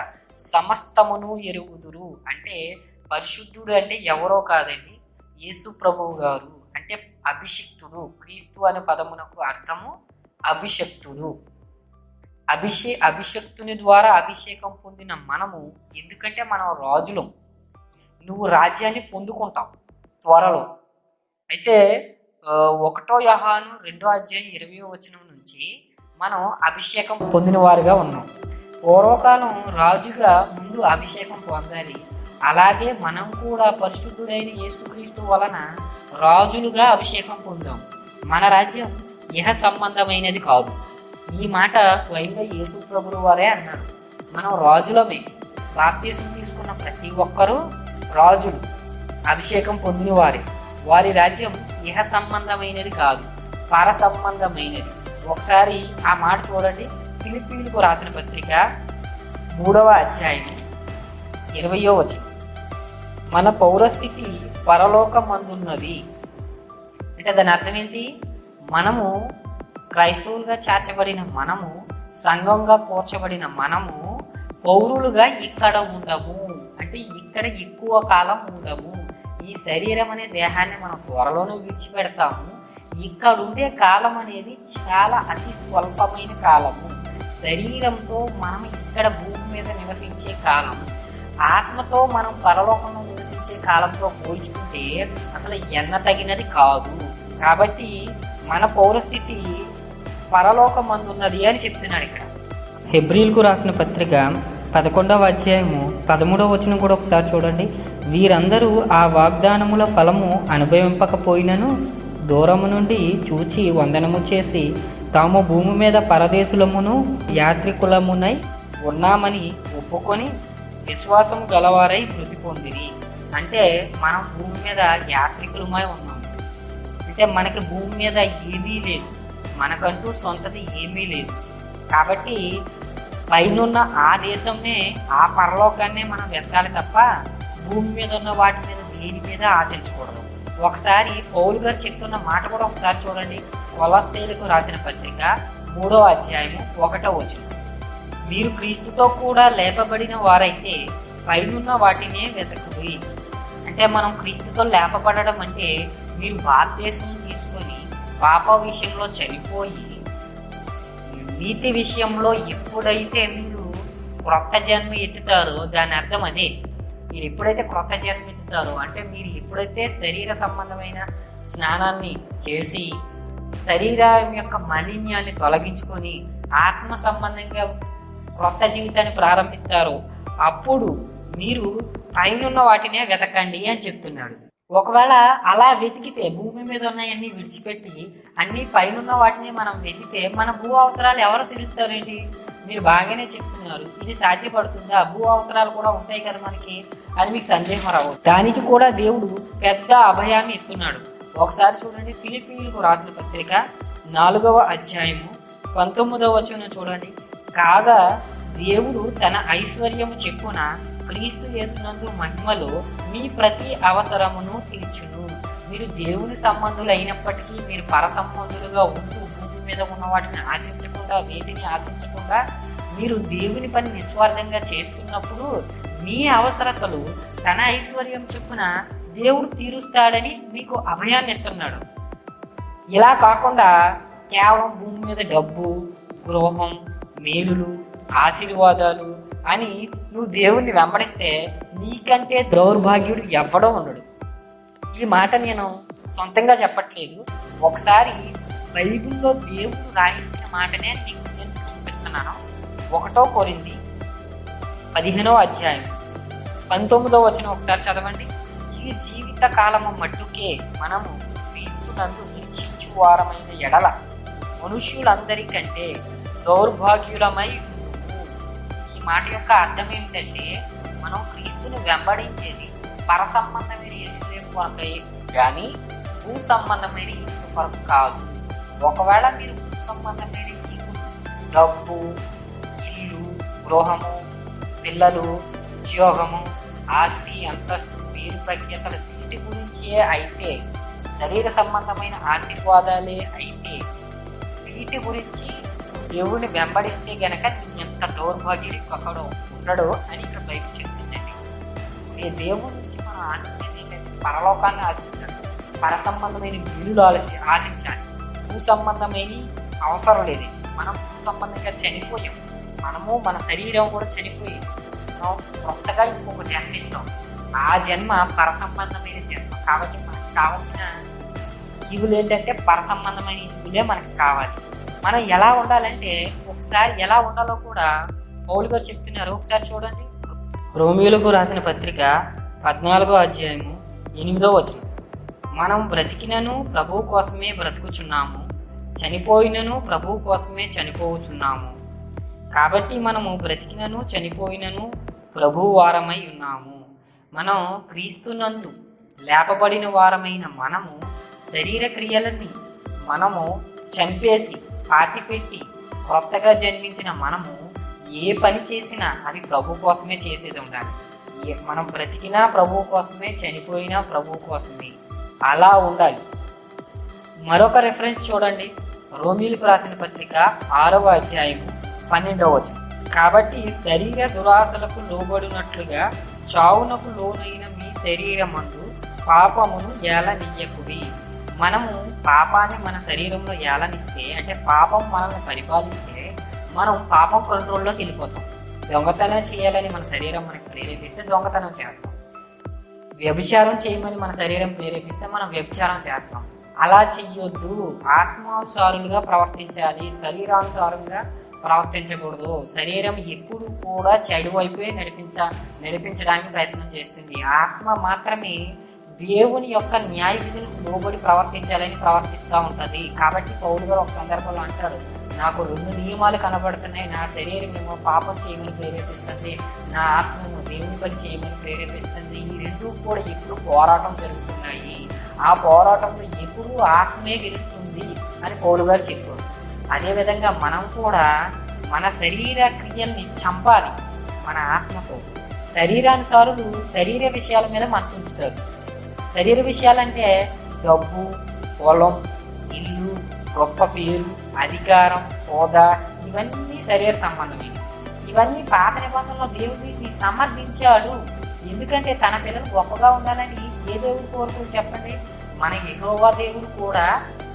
సమస్తమును ఎరుగుదురు. అంటే పరిశుద్ధుడు అంటే ఎవరో కాదండి, యేసు ప్రభువు గారు. అంటే అభిషిక్తుడు. క్రీస్తు అనే పదమునకు అర్థము అభిషక్తుడు. అభిషక్తుని ద్వారా అభిషేకం పొందిన మనము, ఎందుకంటే మనం రాజులం, నువ్వు రాజ్యాన్ని పొందుకుంటావు త్వరలో. అయితే 1 యోహాను 2వ అధ్యాయం 20వ వచనం నుంచి మనం అభిషేకం పొందిన వారుగా ఉన్నాం. పూర్వకాలం రాజుగా ముందు అభిషేకం పొందాలి. అలాగే మనం కూడా పరిశుద్ధుడైన యేసుక్రీస్తు వలన రాజులుగా అభిషేకం పొందాం. మన రాజ్యం ఇహ సంబంధమైనది కాదు. ఈ మాట స్వయంగా యేసు ప్రభువు వారే అన్నారు. మనం రాజులమే. బాప్తిసం తీసుకున్న ప్రతి ఒక్కరూ రాజులు, అభిషేకం పొందిన వారే. వారి రాజ్యం ఇహ సంబంధమైనది కాదు, పర సంబంధమైనది. ఒకసారి ఆ మాట చూడండి. ఫిలిప్పీలకు రాసిన పత్రిక 3వ అధ్యాయం 20వ వచనం. మన పౌరస్థితి పరలోకమందున్నది. అంటే దాని అర్థం ఏంటి? మనము క్రైస్తవులుగా చేర్చబడిన మనము, సంఘంగా కూర్చబడిన మనము పౌరులుగా ఇక్కడ ఉండము. అంటే ఇక్కడ ఎక్కువ కాలం ఉండము. ఈ శరీరం అనే దేహాన్ని మనం త్వరలోనే విడిచిపెడతాము. ఇక్కడ ఉండే కాలం అనేది చాలా అతి స్వల్పమైన కాలము. శరీరంతో మనం ఇక్కడ భూమి మీద నివసించే కాలం, ఆత్మతో మనం పరలోకంలో నివసించే కాలంతో పోల్చుకుంటే అసలు ఎన్న తగినది కాదు. కాబట్టి మన పౌరస్థితి పరలోకమందున్నది అని చెప్తున్నాడు ఇక్కడ. హెబ్రీలకు రాసిన పత్రిక 11వ అధ్యాయము 13వ వచనం కూడా ఒకసారి చూడండి. వీరందరూ ఆ వాగ్దానముల ఫలము అనుభవింపకపోయినను దూరము నుండి చూచి వందనము చేసి తాము భూమి మీద పరదేశులమును యాత్రికులమునై ఉన్నామని ఒప్పుకొని విశ్వాసం గలవారై మృతి పొందిరి. అంటే మనం భూమి మీద యాత్రికులమై ఉన్నాము. అంటే మనకి భూమి మీద ఏమీ లేదు, మనకంటూ సొంతది ఏమీ లేదు. కాబట్టి పైనున్న ఆ దేశంనే, ఆ పరలోకాన్నే మనం వెతకాలి తప్ప భూమి మీద ఉన్న వాటి మీద దేని మీద ఆశించకూడదు. ఒకసారి పౌలు గారు చెప్తున్న మాట కూడా ఒకసారి చూడండి. కొలస్సీలకు రాసిన పత్రిక 3వ అధ్యాయము 1వ వచనం. మీరు క్రీస్తుతో కూడా లేపబడిన వారైతే పైనున్న వాటినే వెతకుడి. అంటే మనం క్రీస్తుతో లేపబడడం అంటే మీరు బాప్తిస్మం తీసుకొని పాప విషయంలో చనిపోయి నీతి విషయంలో ఎప్పుడైతే మీరు క్రొత్త జన్మ ఎత్తుతారో దాని అర్థం అదే. మీరు ఎప్పుడైతే క్రొత్త జన్మ ఎత్తుతారో అంటే మీరు ఎప్పుడైతే శరీర సంబంధమైన స్నానాన్ని చేసి శరీరం యొక్క మాలిన్యాన్ని తొలగించుకొని ఆత్మ సంబంధంగా క్రొత్త జీవితాన్ని ప్రారంభిస్తారో అప్పుడు మీరు పైనున్న వాటినే వెతకండి అని చెప్తున్నాడు. ఒకవేళ అలా వెతికితే భూమి మీద ఉన్నాయన్నీ విడిచిపెట్టి అన్ని పైనున్న వాటిని మనం వెతికితే మన భూ అవసరాలు ఎవరు తీరుస్తారేంటి? మీరు బాగానే చెప్తున్నారు, ఇది సాధ్యపడుతుందా? భూ అవసరాలు కూడా ఉంటాయి కదా మనకి అని మీకు సందేహం రావు. దానికి కూడా దేవుడు పెద్ద అభయాన్ని ఇస్తున్నాడు. ఒకసారి చూడండి, ఫిలిప్పీలకు రాసిన పత్రిక 4వ అధ్యాయము 19వ వచనం చూడండి. కాగా దేవుడు తన ఐశ్వర్యము చెప్పున క్రీస్తు యేసునందు మహిమలో మీ ప్రతి అవసరమును తీర్చును. మీరు దేవుని సంబంధులు అయినప్పటికీ మీరు పర సంబంధులుగా ఉంటూ భూమి మీద ఉన్న వాటిని ఆశించకుండా, వేటిని ఆశించకుండా మీరు దేవుని పని నిస్వార్థంగా చేస్తున్నప్పుడు మీ అవసరతలు తన ఐశ్వర్యం చొప్పున దేవుడు తీరుస్తాడని మీకు అభయాన్ని ఇస్తున్నాడు. ఇలా కాకుండా కేవలం భూమి మీద డబ్బు, గృహం, మేలులు, ఆశీర్వాదాలు అని నువ్వు దేవుణ్ణి వెంబడిస్తే నీకంటే దౌర్భాగ్యుడు ఎవ్వడో ఉండడు. ఈ మాట నేను సొంతంగా చెప్పట్లేదు. ఒకసారి బైబిల్లో దేవుడు రాయించిన మాటనే నీకు నేను చూపిస్తున్నాను. 1 కొరింథీ 15వ అధ్యాయం 19వ వచనం ఒకసారి చదవండి. ఈ జీవిత కాలము మట్టుకే మనము క్రీస్తునందు నిరీక్షించు వారమైన ఎడల మనుష్యులందరికంటే దౌర్భాగ్యులమై ఉందుము. ఈ మాట యొక్క అర్థం ఏమిటంటే మనం క్రీస్తుని వెంబడించేది పర సంబంధమైన యెరూషలేము కొరకై కానీ భూ సంబంధమైన ఈగుల కొరకు కాదు. ఒకవేళ మీరు భూ సంబంధమైన ఈగులు, డబ్బు, ఇల్లు, గృహము, పిల్లలు, ఉద్యోగము, ఆస్తి, అంతస్తు, పేరు ప్రఖ్యాతలు వీటి గురించే అయితే, శరీర సంబంధమైన ఆశీర్వాదాలే అయితే, వీటి గురించి దేవుని వెంబడిస్తే గనక నీ ఎంత దౌర్భాగ్యుడి ఒకడు ఉండడు అని ఇక్కడ బైబిల్ చెప్తుందండి. ఈ దేవుడి నుంచి మనం ఆశించేది ఏంటంటే పరలోకాన్ని ఆశించాలి, పర సంబంధమైన వీలులు ఆశించాలి. భూ సంబంధమైన అవసరం లేదు. మనం భూ సంబంధంగా చనిపోయాం, మనము మన శరీరం కూడా చనిపోయింది. మనం కొత్తగా ఇంకొక జన్మ ఇస్తాం. ఆ జన్మ పర సంబంధమైన జన్మ. కాబట్టి మనకి కావాల్సిన ఈవులు ఏంటంటే పర సంబంధమైన ఈవులే మనకి కావాలి. మనం ఎలా ఉండాలంటే ఒకసారి ఎలా ఉండాలో కూడా పౌలు గారు చెప్తున్నారు. ఒకసారి చూడండి, రోమియోలకు రాసిన పత్రిక 14వ అధ్యాయము 8వ వచనం. మనం బ్రతికినను ప్రభువు కోసమే బ్రతుకుచున్నాము, చనిపోయినను ప్రభువు కోసమే చనిపోవచ్చున్నాము. కాబట్టి మనము బ్రతికినను చనిపోయినను ప్రభువు వారమై ఉన్నాము. మనం క్రీస్తునందు లేపబడిన వారమైన మనము శరీర క్రియలని మనము చంపేసి పాతిపెట్టి కొత్తగా జన్మించిన మనము ఏ పని చేసినా అది ప్రభు కోసమే చేసేది ఉండాలి. మనం బ్రతికినా ప్రభువు కోసమే, చనిపోయినా ప్రభువు కోసమే, అలా ఉండాలి. మరొక రెఫరెన్స్ చూడండి, రోమీలకు రాసిన పత్రిక 6వ అధ్యాయం 12వ వచనం. కాబట్టి శరీర దురాశలకు లోబడినట్లుగా చావునకు లోనైన మీ శరీరమందు పాపమును ఏలనీయకుడి. మనము పాపాన్ని మన శరీరంలో ఏలనిస్తే, అంటే పాపం మనల్ని పరిపాలిస్తే, మనం పాపం కంట్రోల్లోకి వెళ్ళిపోతాం. దొంగతనం చేయాలని మన శరీరం మనకు ప్రేరేపిస్తే దొంగతనం చేస్తాం. వ్యభిచారం చేయమని మన శరీరం ప్రేరేపిస్తే మనం వ్యభిచారం చేస్తాం. అలా చెయ్యొద్దు. ఆత్మానుసారులుగా ప్రవర్తించాలి, శరీరానుసారంగా ప్రవర్తించకూడదు. శరీరం ఎప్పుడు కూడా చెడు వైపే నడిపించడానికి ప్రయత్నం చేస్తుంది. ఆత్మ మాత్రమే దేవుని యొక్క న్యాయ విధులకు లోబడి ప్రవర్తించాలని ప్రవర్తిస్తూ ఉంటుంది. కాబట్టి పౌలు గారు ఒక సందర్భంలో అంటాడు, నాకు 2 నియమాలు కనబడుతున్నాయి. నా శరీరం ఏమో పాపం చేయమని ప్రేరేపిస్తుంది, నా ఆత్మను దేవుని పని చేయమని ప్రేరేపిస్తుంది. ఈ రెండు కూడా ఎప్పుడు పోరాటం జరుగుతున్నాయి. ఆ పోరాటంలో ఎప్పుడు ఆత్మే గెలుస్తుంది అని పౌలు గారు చెప్పారు. అదేవిధంగా మనం కూడా మన శరీర క్రియల్ని చంపాలి మన ఆత్మతో. శరీరానుసారులు శరీర విషయాల మీద మనసు ఉంచుతారు. శరీర విషయాలంటే డబ్బు, పొలం, ఇల్లు, గొప్ప పేరు, అధికారం, హోదా, ఇవన్నీ శరీర సంబంధమే. ఇవన్నీ పాత నిబంధనలో దేవుడిని సమర్థించాడు. ఎందుకంటే తన పిల్లలు గొప్పగా ఉండాలని ఏ దేవుడు కోరుకు చెప్పండి? మన యెహోవా దేవుడు కూడా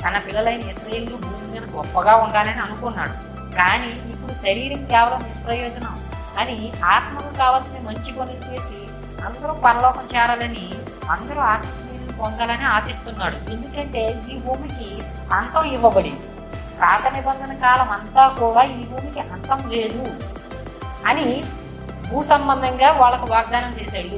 తన పిల్లలైన ఇశ్రాయేలు భూమి మీద గొప్పగా ఉండాలని అనుకున్నాడు. కానీ ఇప్పుడు శరీరం కేవలం నిష్ప్రయోజనం అని ఆత్మకు కావాల్సిన మంచి పనులు చేసి అందరూ పరలోకం చేరాలని, అందరూ ఆత్మీయులను పొందాలని ఆశిస్తున్నాడు. ఎందుకంటే ఈ భూమికి అంతం ఇవ్వబడింది. పాత నిబంధన కాలం అంతా కూడా ఈ భూమికి అంతం లేదు అని భూ సంబంధంగా వాళ్ళకు వాగ్దానం చేశాడు.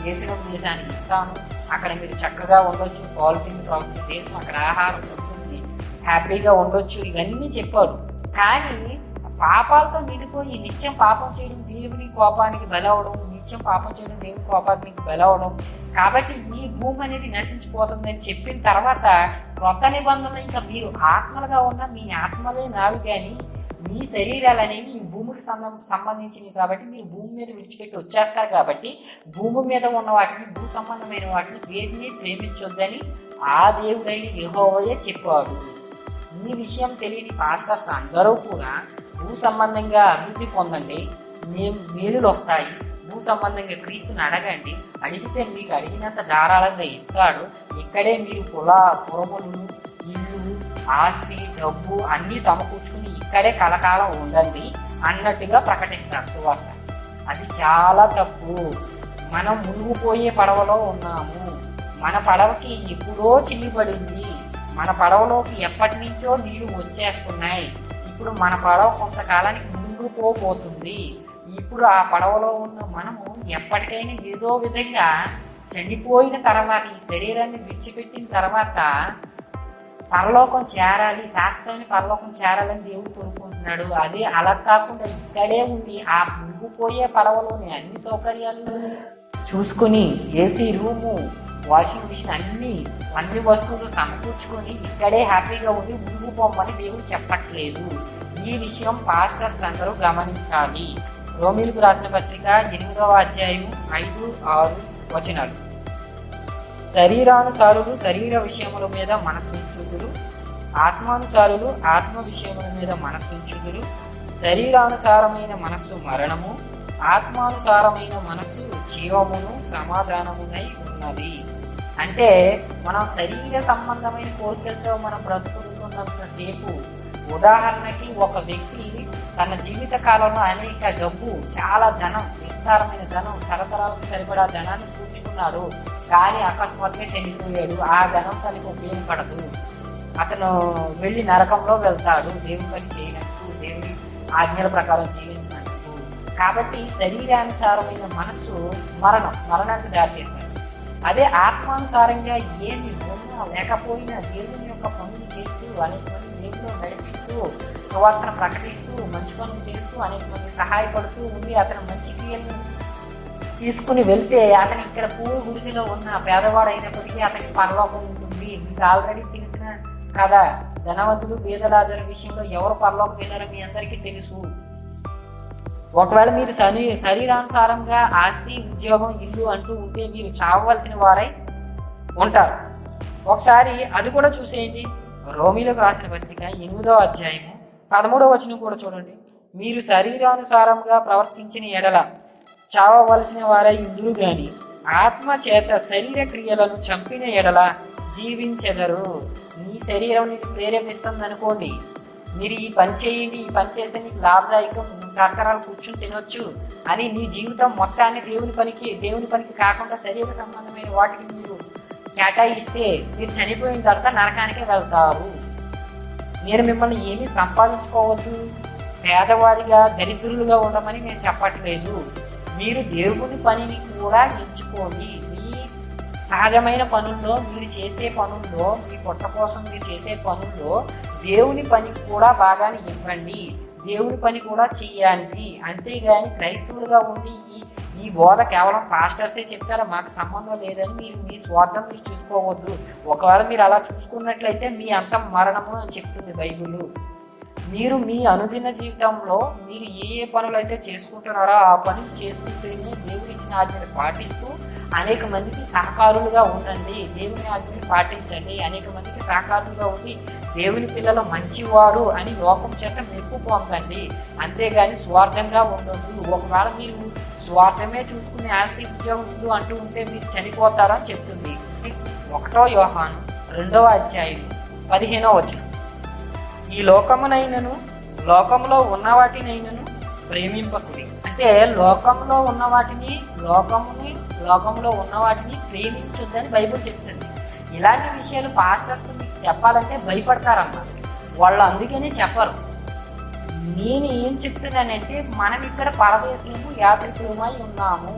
యేసును దేశానికి ఇస్తాను, అక్కడ మీరు చక్కగా ఉండొచ్చు, పాలిథిన్ ప్రపంచ దేశం, అక్కడ ఆహారం సమృద్ధి, హ్యాపీగా ఉండొచ్చు, ఇవన్నీ చెప్పాడు. కానీ పాపాలతో నిండిపోయి నిత్యం పాపం చేయడం దేవుని కోపానికి బలవడం, నిత్యం పాపం చేయడం దేవుని కోపానికి బలవడం. కాబట్టి ఈ భూమి అనేది నశించిపోతుందని చెప్పిన తర్వాత క్రొత్త నిబంధనలు ఇంకా మీరు ఆత్మలుగా ఉన్న మీ ఆత్మలే నావి, కానీ మీ శరీరాలు అనేవి ఈ భూమికి సంబంధించినవి. కాబట్టి మీరు భూమి మీద విడిచిపెట్టి వచ్చేస్తారు. కాబట్టి భూమి మీద ఉన్న వాటిని, భూ సంబంధమైన వాటిని వేటిని ప్రేమించొద్దని ఆ దేవుడైన యెహోవాయే చెప్పాడు. ఈ విషయం తెలియని పాస్టర్స్ అందరూ కూడా భూ సంబంధంగా అభివృద్ధి పొందండి, మేలులు వస్తాయి, భూ సంబంధంగా క్రీస్తుని అడగండి, అడిగితే మీకు అడిగినంత ధారాళంగా ఇస్తాడు, ఇక్కడే మీరు పురములు, ఇల్లు, ఆస్తి, డబ్బు అన్నీ సమకూర్చుకుని ఇక్కడే కలకాలం ఉండండి అన్నట్టుగా ప్రకటిస్తారు సువార్త. అది చాలా తప్పు. మనం మునిగిపోయే పడవలో ఉన్నాము. మన పడవకి ఎప్పుడో చిల్లిపడింది. మన పడవలోకి ఎప్పటి నుంచో నీళ్లు వచ్చేస్తున్నాయి. ఇప్పుడు మన పడవ కొంతకాలానికి మునిగిపోబోతుంది. ఇప్పుడు ఆ పడవలో ఉన్న మనము ఎప్పటికైనా ఏదో విధంగా చనిపోయిన తర్వాత, ఈ శరీరాన్ని విడిచిపెట్టిన తర్వాత పరలోకం చేరాలి, శాశ్వతమైన పరలోకం చేరాలని దేవుడు కోరుకుంటున్నాడు. అదే అలా కాకుండా ఇక్కడే ఉండి ఆ మునిగిపోయే పడవలోని అన్ని సౌకర్యాలు చూసుకొని, ఏసీ రూము, వాషింగ్ మిషన్, అన్ని వస్తువులు సమకూర్చుకొని ఇక్కడే హ్యాపీగా ఉండి మునిగిపోమని దేవుడు చెప్పట్లేదు. ఈ విషయం పాస్టర్స్ అందరూ గమనించాలి. రోమీలకు రాసిన పత్రిక 8వ అధ్యాయం 5-6 వచనాలు. శరీరానుసారులు శరీర విషయముల మీద మనసుంచుదురు, ఆత్మానుసారులు ఆత్మ విషయముల మీద మనసుంచుదురు. శరీరానుసారమైన మనస్సు మరణము, ఆత్మానుసారమైన మనస్సు జీవమును సమాధానమునై ఉన్నది. అంటే మనం శరీర సంబంధమైన కోరికలతో మనం బ్రతుకుతున్నంతసేపు, ఉదాహరణకి ఒక వ్యక్తి తన జీవిత కాలంలో అనేక డబ్బు, చాలా ధనం, విస్తారమైన ధనం, తరతరాలకు సరిపడా ధనాన్ని కూర్చుకున్నాడు. కానీ అకస్మాత్తుగా చనిపోయాడు. ఆ ధనం తనకు ఉపయోగపడదు. అతను వెళ్ళి నరకంలో వెళ్తాడు, దేవుని పని చేయనందుకు, దేవుని ఆజ్ఞల ప్రకారం జీవించినందుకు. కాబట్టి శరీరానుసారమైన మనస్సు మరణానికి దారితీస్తుంది. అదే ఆత్మానుసారంగా ఏమి ఉన్నా లేకపోయినా దేవుని యొక్క పనులు చేస్తూ, అనేక మంది దేవుడు నడిపిస్తూ, సువార్తను ప్రకటిస్తూ, మంచి పనులు చేస్తూ, అనేక మంది సహాయపడుతూ ఉండి అతను మంచి క్రియల్ని తీసుకుని వెళ్తే, అతను ఇక్కడ పూరి గుడిసెలో ఉన్న పేదవాడు అయినప్పటికీ అతనికి పరలోకం ఉంటుంది. మీకు ఆల్రెడీ తెలిసిన కదా, ధనవంతుడు బీదలాజరు విషయంలో ఎవరు పరలోకం వెళ్ళారో మీ అందరికీ తెలుసు. ఒకవేళ మీరు శరీరానుసారంగా ఆస్తి, ఉద్యోగం, ఇల్లు అంటూ ఉంటే మీరు చావవలసిన వారై ఉంటారు. ఒకసారి అది కూడా చూసేయండి. రోమీలకు రాసిన పత్రిక 8వ అధ్యాయము 13వ వచనం కూడా చూడండి. మీరు శరీరానుసారంగా ప్రవర్తించిన ఎడల చావవలసిన వారై ఇందురు గాని ఆత్మ చేత శరీర క్రియలను చంపిన ఎడల జీవించెదరు. నీ శరీరం నీకు ప్రేరేపిస్తుంది అనుకోండి, మీరు ఈ పని చేయండి, ఈ పని చేస్తే నీకు లాభదాయకం, తరతరాలు కూర్చుని తినొచ్చు అని నీ జీవితం మొత్తాన్ని దేవుని పనికి కాకుండా శరీర సంబంధమైన వాటికి మీరు కేటాయిస్తే మీరు చనిపోయిన తర్వాత నరకానికే వెళ్తారు. నేను మిమ్మల్ని ఏమీ సంపాదించుకోవద్దు, పేదవాడిగా దరిద్రులుగా ఉండమని నేను చెప్పట్లేదు. మీరు దేవుని పనిని కూడా ఎంచుకోండి. మీ సహజమైన పనుల్లో మీరు చేసే పనుల్లో, మీ పొట్ట కోసం మీరు చేసే పనుల్లో దేవుని పనికి కూడా బాగానే ఇవ్వండి, దేవుని పని కూడా చెయ్యాలి. అంతేగాని క్రైస్తవులుగా ఉండి ఈ బోధ కేవలం పాస్టర్సే చెప్తారా, మాకు సంబంధం లేదని మీరు మీ స్వార్థం మీరు చూసుకోవద్దు. ఒకవేళ మీరు అలా చూసుకున్నట్లయితే మీ అంతం మరణము అని చెప్తుంది బైబిల్. మీరు మీ అనుదిన జీవితంలో మీరు ఏ పనులు అయితే చేసుకుంటున్నారో ఆ పనులు చేసుకుంటూనే దేవుని ఇచ్చిన ఆజ్ఞలు పాటిస్తూ అనేక మందికి సహకారులుగా ఉండండి. దేవుని ఆజ్ఞలు పాటించండి. అనేక మందికి సహకారులుగా ఉండి దేవుని పిల్లలు మంచివారు అని లోకం చేత మెప్పు పొందండి. అంతేగాని స్వార్థంగా ఉండొద్దు. ఒకవేళ మీరు స్వార్థమే చూసుకుని ఆస్తి, ఉద్యోగం, ఇల్లు అంటూ ఉంటే మీరు చనిపోతారని చెప్తుంది. 1 యోహాను 2వ అధ్యాయం 15వ వచనం. ఈ లోకమునైనను లోకంలో ఉన్న వాటినైనను ప్రేమింపకుడి. అంటే లోకంలో ఉన్న వాటిని లోకంలో ఉన్న వాటిని ప్రేమించొద్దని బైబిల్ చెప్తుంది. ఇలాంటి విషయాలు పాస్టర్స్ మీకు చెప్పాలంటే భయపడతారన్న వాళ్ళు, అందుకనే చెప్పరు. నేను ఏం చెప్తున్నానంటే మనం ఇక్కడ పరదేశులము, యాత్రికులమై ఉన్నాము.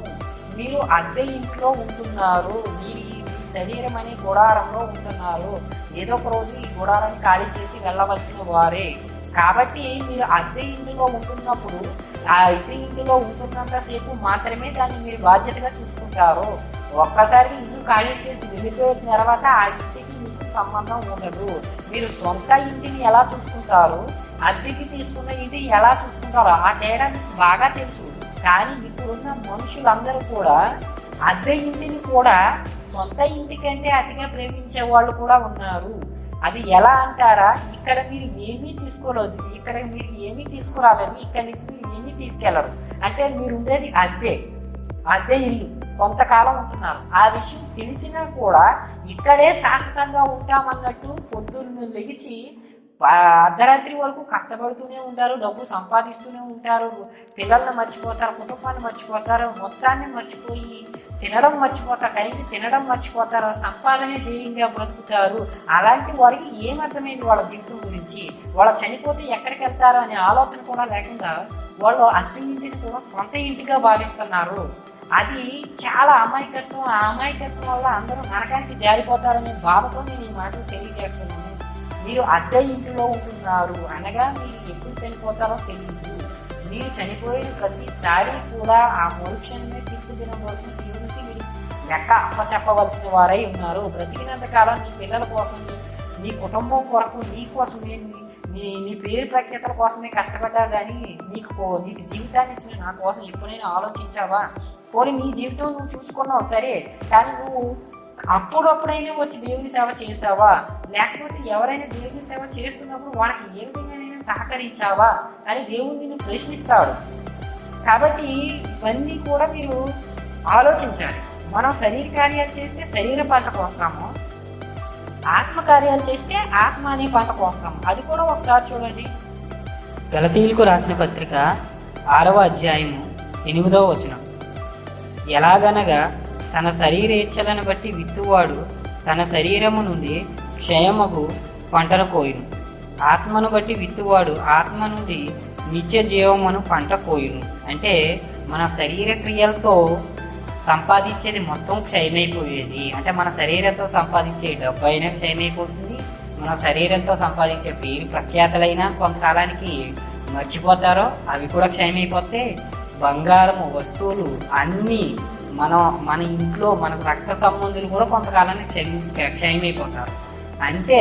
మీరు అద్దె ఇంట్లో ఉంటున్నారు, మీరు మీ శరీరం అనే గుడారంలో ఉంటున్నారు. ఏదో ఒక రోజు ఈ గుడారాన్ని ఖాళీ చేసి వెళ్ళవలసిన వారే. కాబట్టి మీరు అద్దె ఇంటిలో ఉంటున్నప్పుడు ఆ అద్దె ఇంటిలో ఉంటున్నంతసేపు మాత్రమే దాన్ని మీరు బాధ్యతగా చూసుకుంటారు. ఒక్కసారిగా ఇల్లు ఖాళీ చేసి వెళ్ళిపోయిన తర్వాత ఆ ఇంటికి మీకు సంబంధం ఉండదు. మీరు సొంత ఇంటిని ఎలా చూసుకుంటారు, అద్దెకి తీసుకున్న ఇంటిని ఎలా చూసుకుంటారో ఆ తేడా మీకు బాగా తెలుసు. కానీ ఇప్పుడున్న మనుషులందరూ కూడా అద్దె ఇంటిని కూడా సొంత ఇంటి కంటే అతిగా ప్రేమించే వాళ్ళు కూడా ఉన్నారు. అది ఎలా అంటారా, ఇక్కడ మీరు ఏమీ తీసుకోలేదు, ఇక్కడ మీరు ఏమీ తీసుకురాలేదు, ఇక్కడి నుంచి మీరు ఏమీ తీసుకెళ్లరు. అంటే మీరు ఉండేది అద్దె ఇల్లు, కొంతకాలం ఉంటున్నారు. ఆ విషయం తెలిసినా కూడా ఇక్కడే శాశ్వతంగా ఉంటామన్నట్టు పొద్దున్న లెగిచి అర్ధరాత్రి వరకు కష్టపడుతూనే ఉంటారు, డబ్బు సంపాదిస్తూనే ఉంటారు, పిల్లల్ని మర్చిపోతారు, కుటుంబాన్ని మర్చిపోతారు, మొత్తాన్ని మర్చిపోయి తినడం మర్చిపోతారు, టైంకి తినడం మర్చిపోతారు, సంపాదనే జయంగా బ్రతుకుతారు. అలాంటి వారికి ఏమర్థమైంది వాళ్ళ జీవితం గురించి? వాళ్ళు చనిపోతే ఎక్కడికి వెళ్తారు అనే ఆలోచన కూడా లేకుండా వాళ్ళు అద్దె ఇంటిని కూడా సొంత ఇంటిగా భావిస్తున్నారు. అది చాలా అమాయకత్వం. ఆ అమాయకత్వం వల్ల అందరూ నరకానికి జారిపోతారనే బాధతో నేను ఈ మాటలు తెలియజేస్తున్నాను. మీరు అద్దె ఇంటిలో ఉంటున్నారు అనగా మీరు ఎప్పుడు చనిపోతారో తెలియదు. మీరు చనిపోయిన ప్రతిసారి కూడా ఆ మరుక్షణమే తీర్పు దినం రోజున దేవునికి మీరు లెక్క అప్పచెప్పవలసిన వారై ఉన్నారు. బ్రతికినంత కాలం నీ పిల్లల కోసం, నీ కుటుంబం కొరకు, నీ కోసమే, నీ పేరు ప్రఖ్యాతల కోసమే కష్టపడ్డా కానీ నీకు జీవితాన్ని ఇచ్చిన నా కోసం ఎప్పుడైనా ఆలోచించావా? పోనీ నీ జీవితం నువ్వు చూసుకున్నావు సరే, కానీ నువ్వు అప్పుడైనా వచ్చి దేవుని సేవ చేసావా? లేకపోతే ఎవరైనా దేవుని సేవ చేస్తున్నప్పుడు వాళ్ళకి ఏ విధంగానైనా సహకరించావా అని దేవుడు నిన్ను ప్రశ్నిస్తాడు. కాబట్టి ఇవన్నీ కూడా మీరు ఆలోచించాలి. మనం శరీర కార్యాలు చేస్తే శరీర పంట కోస్తాము, ఆత్మ కార్యాలు చేస్తే ఆత్మ అనే పంట కోస్తాము. అది కూడా ఒకసారి చూడండి. గలతీయులకు రాసిన పత్రిక 6వ అధ్యాయము 8వ వచనం. ఎలాగనగా తన శరీరేచ్ఛలను బట్టి విత్తువాడు తన శరీరము నుండి క్షయమగు పంటను కోయును, ఆత్మను బట్టి విత్తువాడు ఆత్మ నుండి నిత్య జీవమును పంట కోయును. అంటే మన శరీర క్రియలతో సంపాదించేది మొత్తం క్షయమైపోయేది. అంటే మన శరీరంతో సంపాదించే డబ్బు అయినా క్షయమైపోతుంది, మన శరీరంతో సంపాదించే పేరు ప్రఖ్యాతలైనా కొంతకాలానికి మర్చిపోతారో అవి కూడా క్షయమైపోతే, బంగారము వస్తువులు అన్నీ మన ఇంట్లో మన రక్త సంబంధులు కూడా కొంతకాలానికి క్షయమైపోతారు. అంటే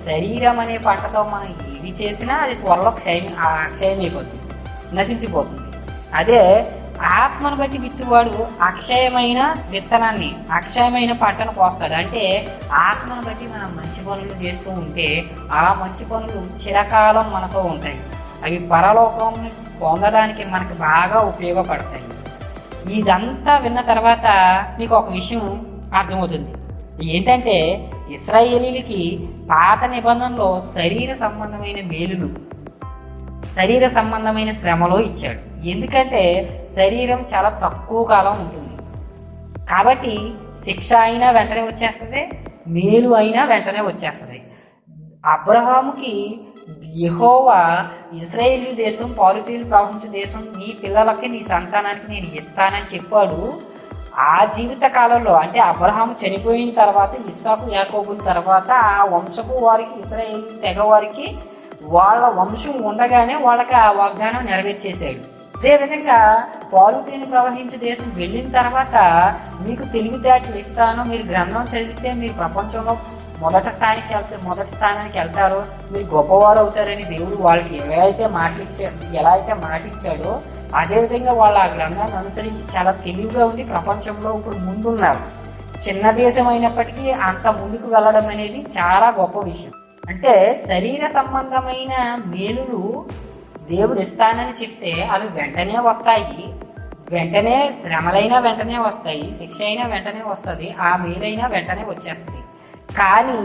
శరీరం అనే పంటతో మనం ఏది చేసినా అది త్వరలో క్షయమైపోతుంది, నశించిపోతుంది. అదే ఆత్మను బట్టి విత్తువాడు అక్షయమైన విత్తనాన్ని, అక్షయమైన పంటను పోస్తాడు. అంటే ఆత్మను బట్టి మనం మంచి పనులు చేస్తూ ఉంటే ఆ మంచి పనులు చిరకాలం మనతో ఉంటాయి. అవి పరలోకం పొందడానికి మనకు బాగా ఉపయోగపడతాయి. ఇదంతా విన్న తర్వాత మీకు ఒక విషయం అర్థమవుతుంది. ఏంటంటే ఇశ్రాయేలీలకి పాత నిబంధనలో శరీర సంబంధమైన మేలులు, శరీర సంబంధమైన శ్రమలో ఇచ్చాడు. ఎందుకంటే శరీరం చాలా తక్కువ కాలం ఉంటుంది కాబట్టి శిక్ష అయినా వెంటనే వచ్చేస్తుంది, మేలు అయినా వెంటనే వచ్చేస్తుంది. అబ్రహాముకి యెహోవా ఇశ్రాయేలు దేశం, పాలుతేలు ప్రవహించే దేశం నీ పిల్లలకి, నీ సంతానానికి నేను ఇస్తానని చెప్పాడు. ఆ జీవిత కాలంలో అంటే అబ్రహాము చనిపోయిన తర్వాత ఇస్సాకు యాకోబుల తర్వాత ఆ వంశపు వారికి, ఇశ్రాయేలు తెగ వారికి వాళ్ళ వంశం ఉండగానే వాళ్ళకి ఆ వాగ్దానం నెరవేర్చేశాడు. అదేవిధంగా పాలుతేనె ప్రవహించే దేశం వెళ్ళిన తర్వాత మీకు తెలివితేటలు ఇస్తాను, మీరు గ్రంథం చదివితే మీరు ప్రపంచంలో మొదటి స్థానానికి వెళ్తారో, మీరు గొప్పవారు అవుతారని దేవుడు వాళ్ళకి ఎలా అయితే మాటిచ్చాడో అదేవిధంగా వాళ్ళు ఆ గ్రంథాన్ని అనుసరించి చాలా తెలివిగా ఉండి ప్రపంచంలో ఇప్పుడు ముందున్నారు. చిన్న దేశం అయినప్పటికీ అంత ముందుకు వెళ్ళడం అనేది చాలా గొప్ప విషయం. అంటే శరీర సంబంధమైన మేలులు దేవుడు ఇస్తానని చెప్తే అవి వెంటనే వస్తాయి, వెంటనే శ్రమలైనా వెంటనే వస్తాయి, శిక్ష అయినా వెంటనే వస్తుంది, ఆ మేలైనా వెంటనే వచ్చేస్తుంది. కానీ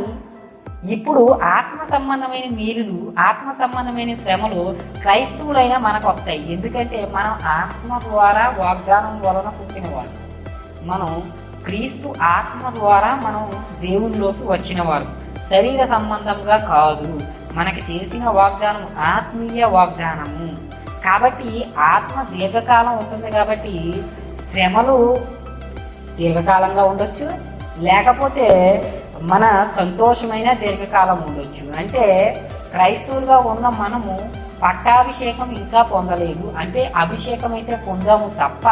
ఇప్పుడు ఆత్మ సంబంధమైన మేలులు, ఆత్మ సంబంధమైన శ్రమలు క్రైస్తవులైనా మనకు వస్తాయి. ఎందుకంటే మనం ఆత్మ ద్వారా వాగ్దానం వలన పుట్టినవాడు, మనం క్రీస్తు ఆత్మ ద్వారా మనం దేవునిలోకి వచ్చినవారు, శరీర సంబంధంగా కాదు. మనకి చేసిన వాగ్దానం ఆత్మీయ వాగ్దానము కాబట్టి ఆత్మ దీర్ఘకాలం ఉంటుంది. కాబట్టి శ్రమలు దీర్ఘకాలంగా ఉండొచ్చు, లేకపోతే మన సంతోషమైన దీర్ఘకాలం ఉండొచ్చు. అంటే క్రైస్తవులుగా ఉన్న మనము పట్టాభిషేకం ఇంకా పొందలేదు, అంటే అభిషేకం అయితే పొందాము తప్ప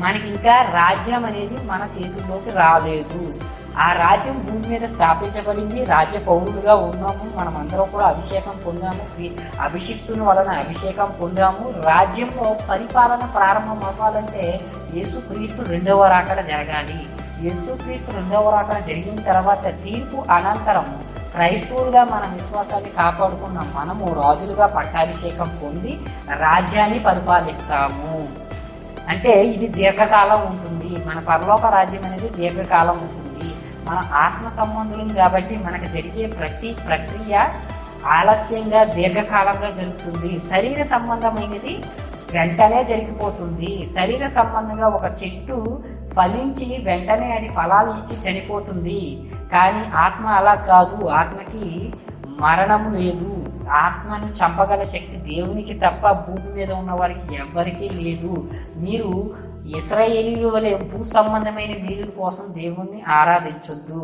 మనకి ఇంకా రాజ్యం అనేది మన చేతుల్లోకి రాలేదు. ఆ రాజ్యం భూమి మీద స్థాపించబడింది, రాజ్య పౌరులుగా ఉన్నాము, మనం అందరం కూడా అభిషేకం పొందాము, అభిషిక్తుని వలన అభిషేకం పొందాము. రాజ్యంలో పరిపాలన ప్రారంభం అవ్వాలంటే యేసుక్రీస్తు రెండవ రాకడ జరగాలి. యేసుక్రీస్తు రెండవ రాకడ జరిగిన తర్వాత తీర్పు అనంతరం క్రైస్తవులుగా మన విశ్వాసాన్ని కాపాడుకున్న మనము రాజులుగా పట్టాభిషేకం పొంది రాజ్యాన్ని పరిపాలిస్తాము. అంటే ఇది దీర్ఘకాలం ఉంటుంది, మన పరలోక రాజ్యం అనేది దీర్ఘకాలం ఉంటుంది. మన ఆత్మ సంబంధులం కాబట్టి మనకు జరిగే ప్రతి ప్రక్రియ ఆలస్యంగా దీర్ఘకాలంగా జరుగుతుంది. శరీర సంబంధమైనది వెంటనే జరిగిపోతుంది. శరీర సంబంధంగా ఒక చెట్టు ఫలించి వెంటనే అది ఫలాలు ఇచ్చి చనిపోతుంది. కానీ ఆత్మ అలా కాదు, ఆత్మకి మరణము లేదు. ఆత్మను చంపగల శక్తి దేవునికి తప్ప భూమి మీద ఉన్న వారికి ఎవ్వరికీ లేదు. మీరు ఇశ్రాయేలీయుల వలె భూ సంబంధమైన మీలుల కోసం దేవుణ్ణి ఆరాధించొద్దు.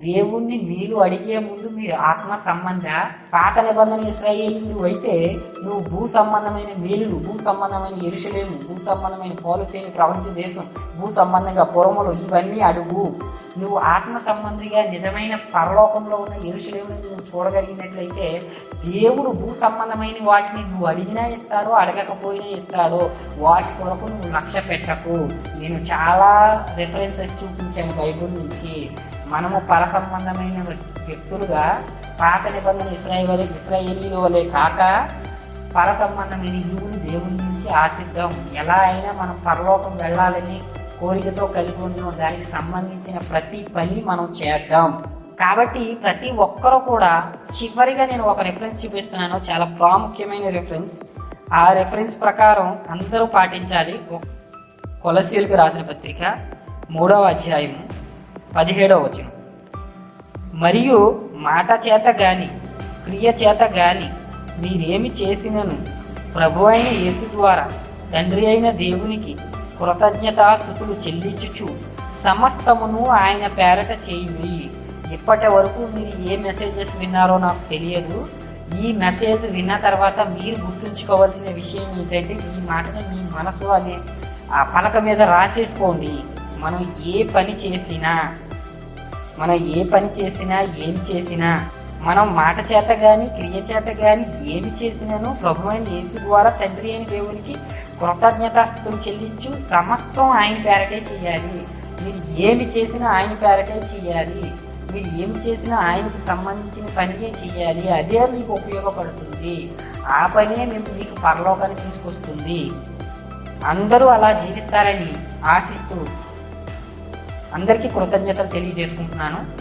దేవుణ్ణి మీరు అడిగే ముందు మీరు ఆత్మ సంబంధ పాత నిబంధన ఇశ్రాయేలీయులు అయితే నువ్వు భూ సంబంధమైన మీలులు, భూ సంబంధమైన యెరూషలేము, భూ సంబంధమైన పాలుతేనె ప్రవహించే దేశం, భూ సంబంధంగా పురములు, ఇవన్నీ అడుగు. నువ్వు ఆత్మ సంబంధిగా నిజమైన పరలోకంలో ఉన్న యెరూషలేమును నువ్వు చూడగలిగినట్లయితే దేవుడు భూ సంబంధమైన వాటిని నువ్వు అడిగినా ఇస్తాడో అడగకపోయినా ఇస్తాడో. వాటి కొరకు నువ్వు లక్ష్య పెట్టకు. నేను చాలా రెఫరెన్సెస్ చూపించాను బైబిల్ నుంచి. మనము పర సంబంధమైన వ్యక్తులుగా పాత నిబంధన ఇశ్రాయేలీయుల వలె కాక పర సంబంధమైన ఈవుని దేవుని నుంచి ఆశిద్దాం. ఎలా అయినా మనం పరలోకం వెళ్ళాలని కోరికతో కలిగి ఉన్నాం, దానికి సంబంధించిన ప్రతి పని మనం చేద్దాం. కాబట్టి ప్రతి ఒక్కరూ కూడా చివరిగా నేను ఒక రెఫరెన్స్ చూపిస్తున్నాను, చాలా ప్రాముఖ్యమైన రెఫరెన్స్. ఆ రెఫరెన్స్ ప్రకారం అందరూ పాటించాలి. కొలస్సీయులకు రాసిన పత్రిక 3వ అధ్యాయము 17వ వచనం. మరియు మాట చేత గాని క్రియ చేత గాని మీరేమి చేసినను ప్రభు అయిన యేసు ద్వారా తండ్రి అయిన దేవునికి కృతజ్ఞతాస్తుతులు చెల్లించుచు సమస్తమును ఆయన పేరట చేయుడి. ఇప్పటి వరకు మీరు ఏ మెసేజెస్ విన్నారో నాకు తెలియదు. ఈ మెసేజ్ విన్న తర్వాత మీరు గుర్తుంచుకోవాల్సిన విషయం ఏంటంటే ఈ మాటని మీ మనసు అనే ఆ పలక మీద రాసేసుకోండి. మనం ఏ పని చేసినా ఏం చేసినా మనం మాట చేత కానీ క్రియ చేత కానీ ఏమి చేసినానో ప్రభువైన యేసు ద్వారా తండ్రి అయిన దేవునికి కృతజ్ఞతాస్తుతులు చెల్లించు సమస్తం ఆయన పేరటే చేయాలి. మీరు ఏమి చేసినా ఆయన పేరటే చేయాలి. మీరు ఏమి చేసినా ఆయనకి సంబంధించిన పనినే చేయాలి. అదే మీకు ఉపయోగపడుతుంది. ఆ పనే మీకు పరలోకానికి తీసుకొస్తుంది. అందరూ అలా జీవిస్తారని ఆశిస్తూ అందరికీ కృతజ్ఞతలు తెలియజేసుకుంటున్నాను.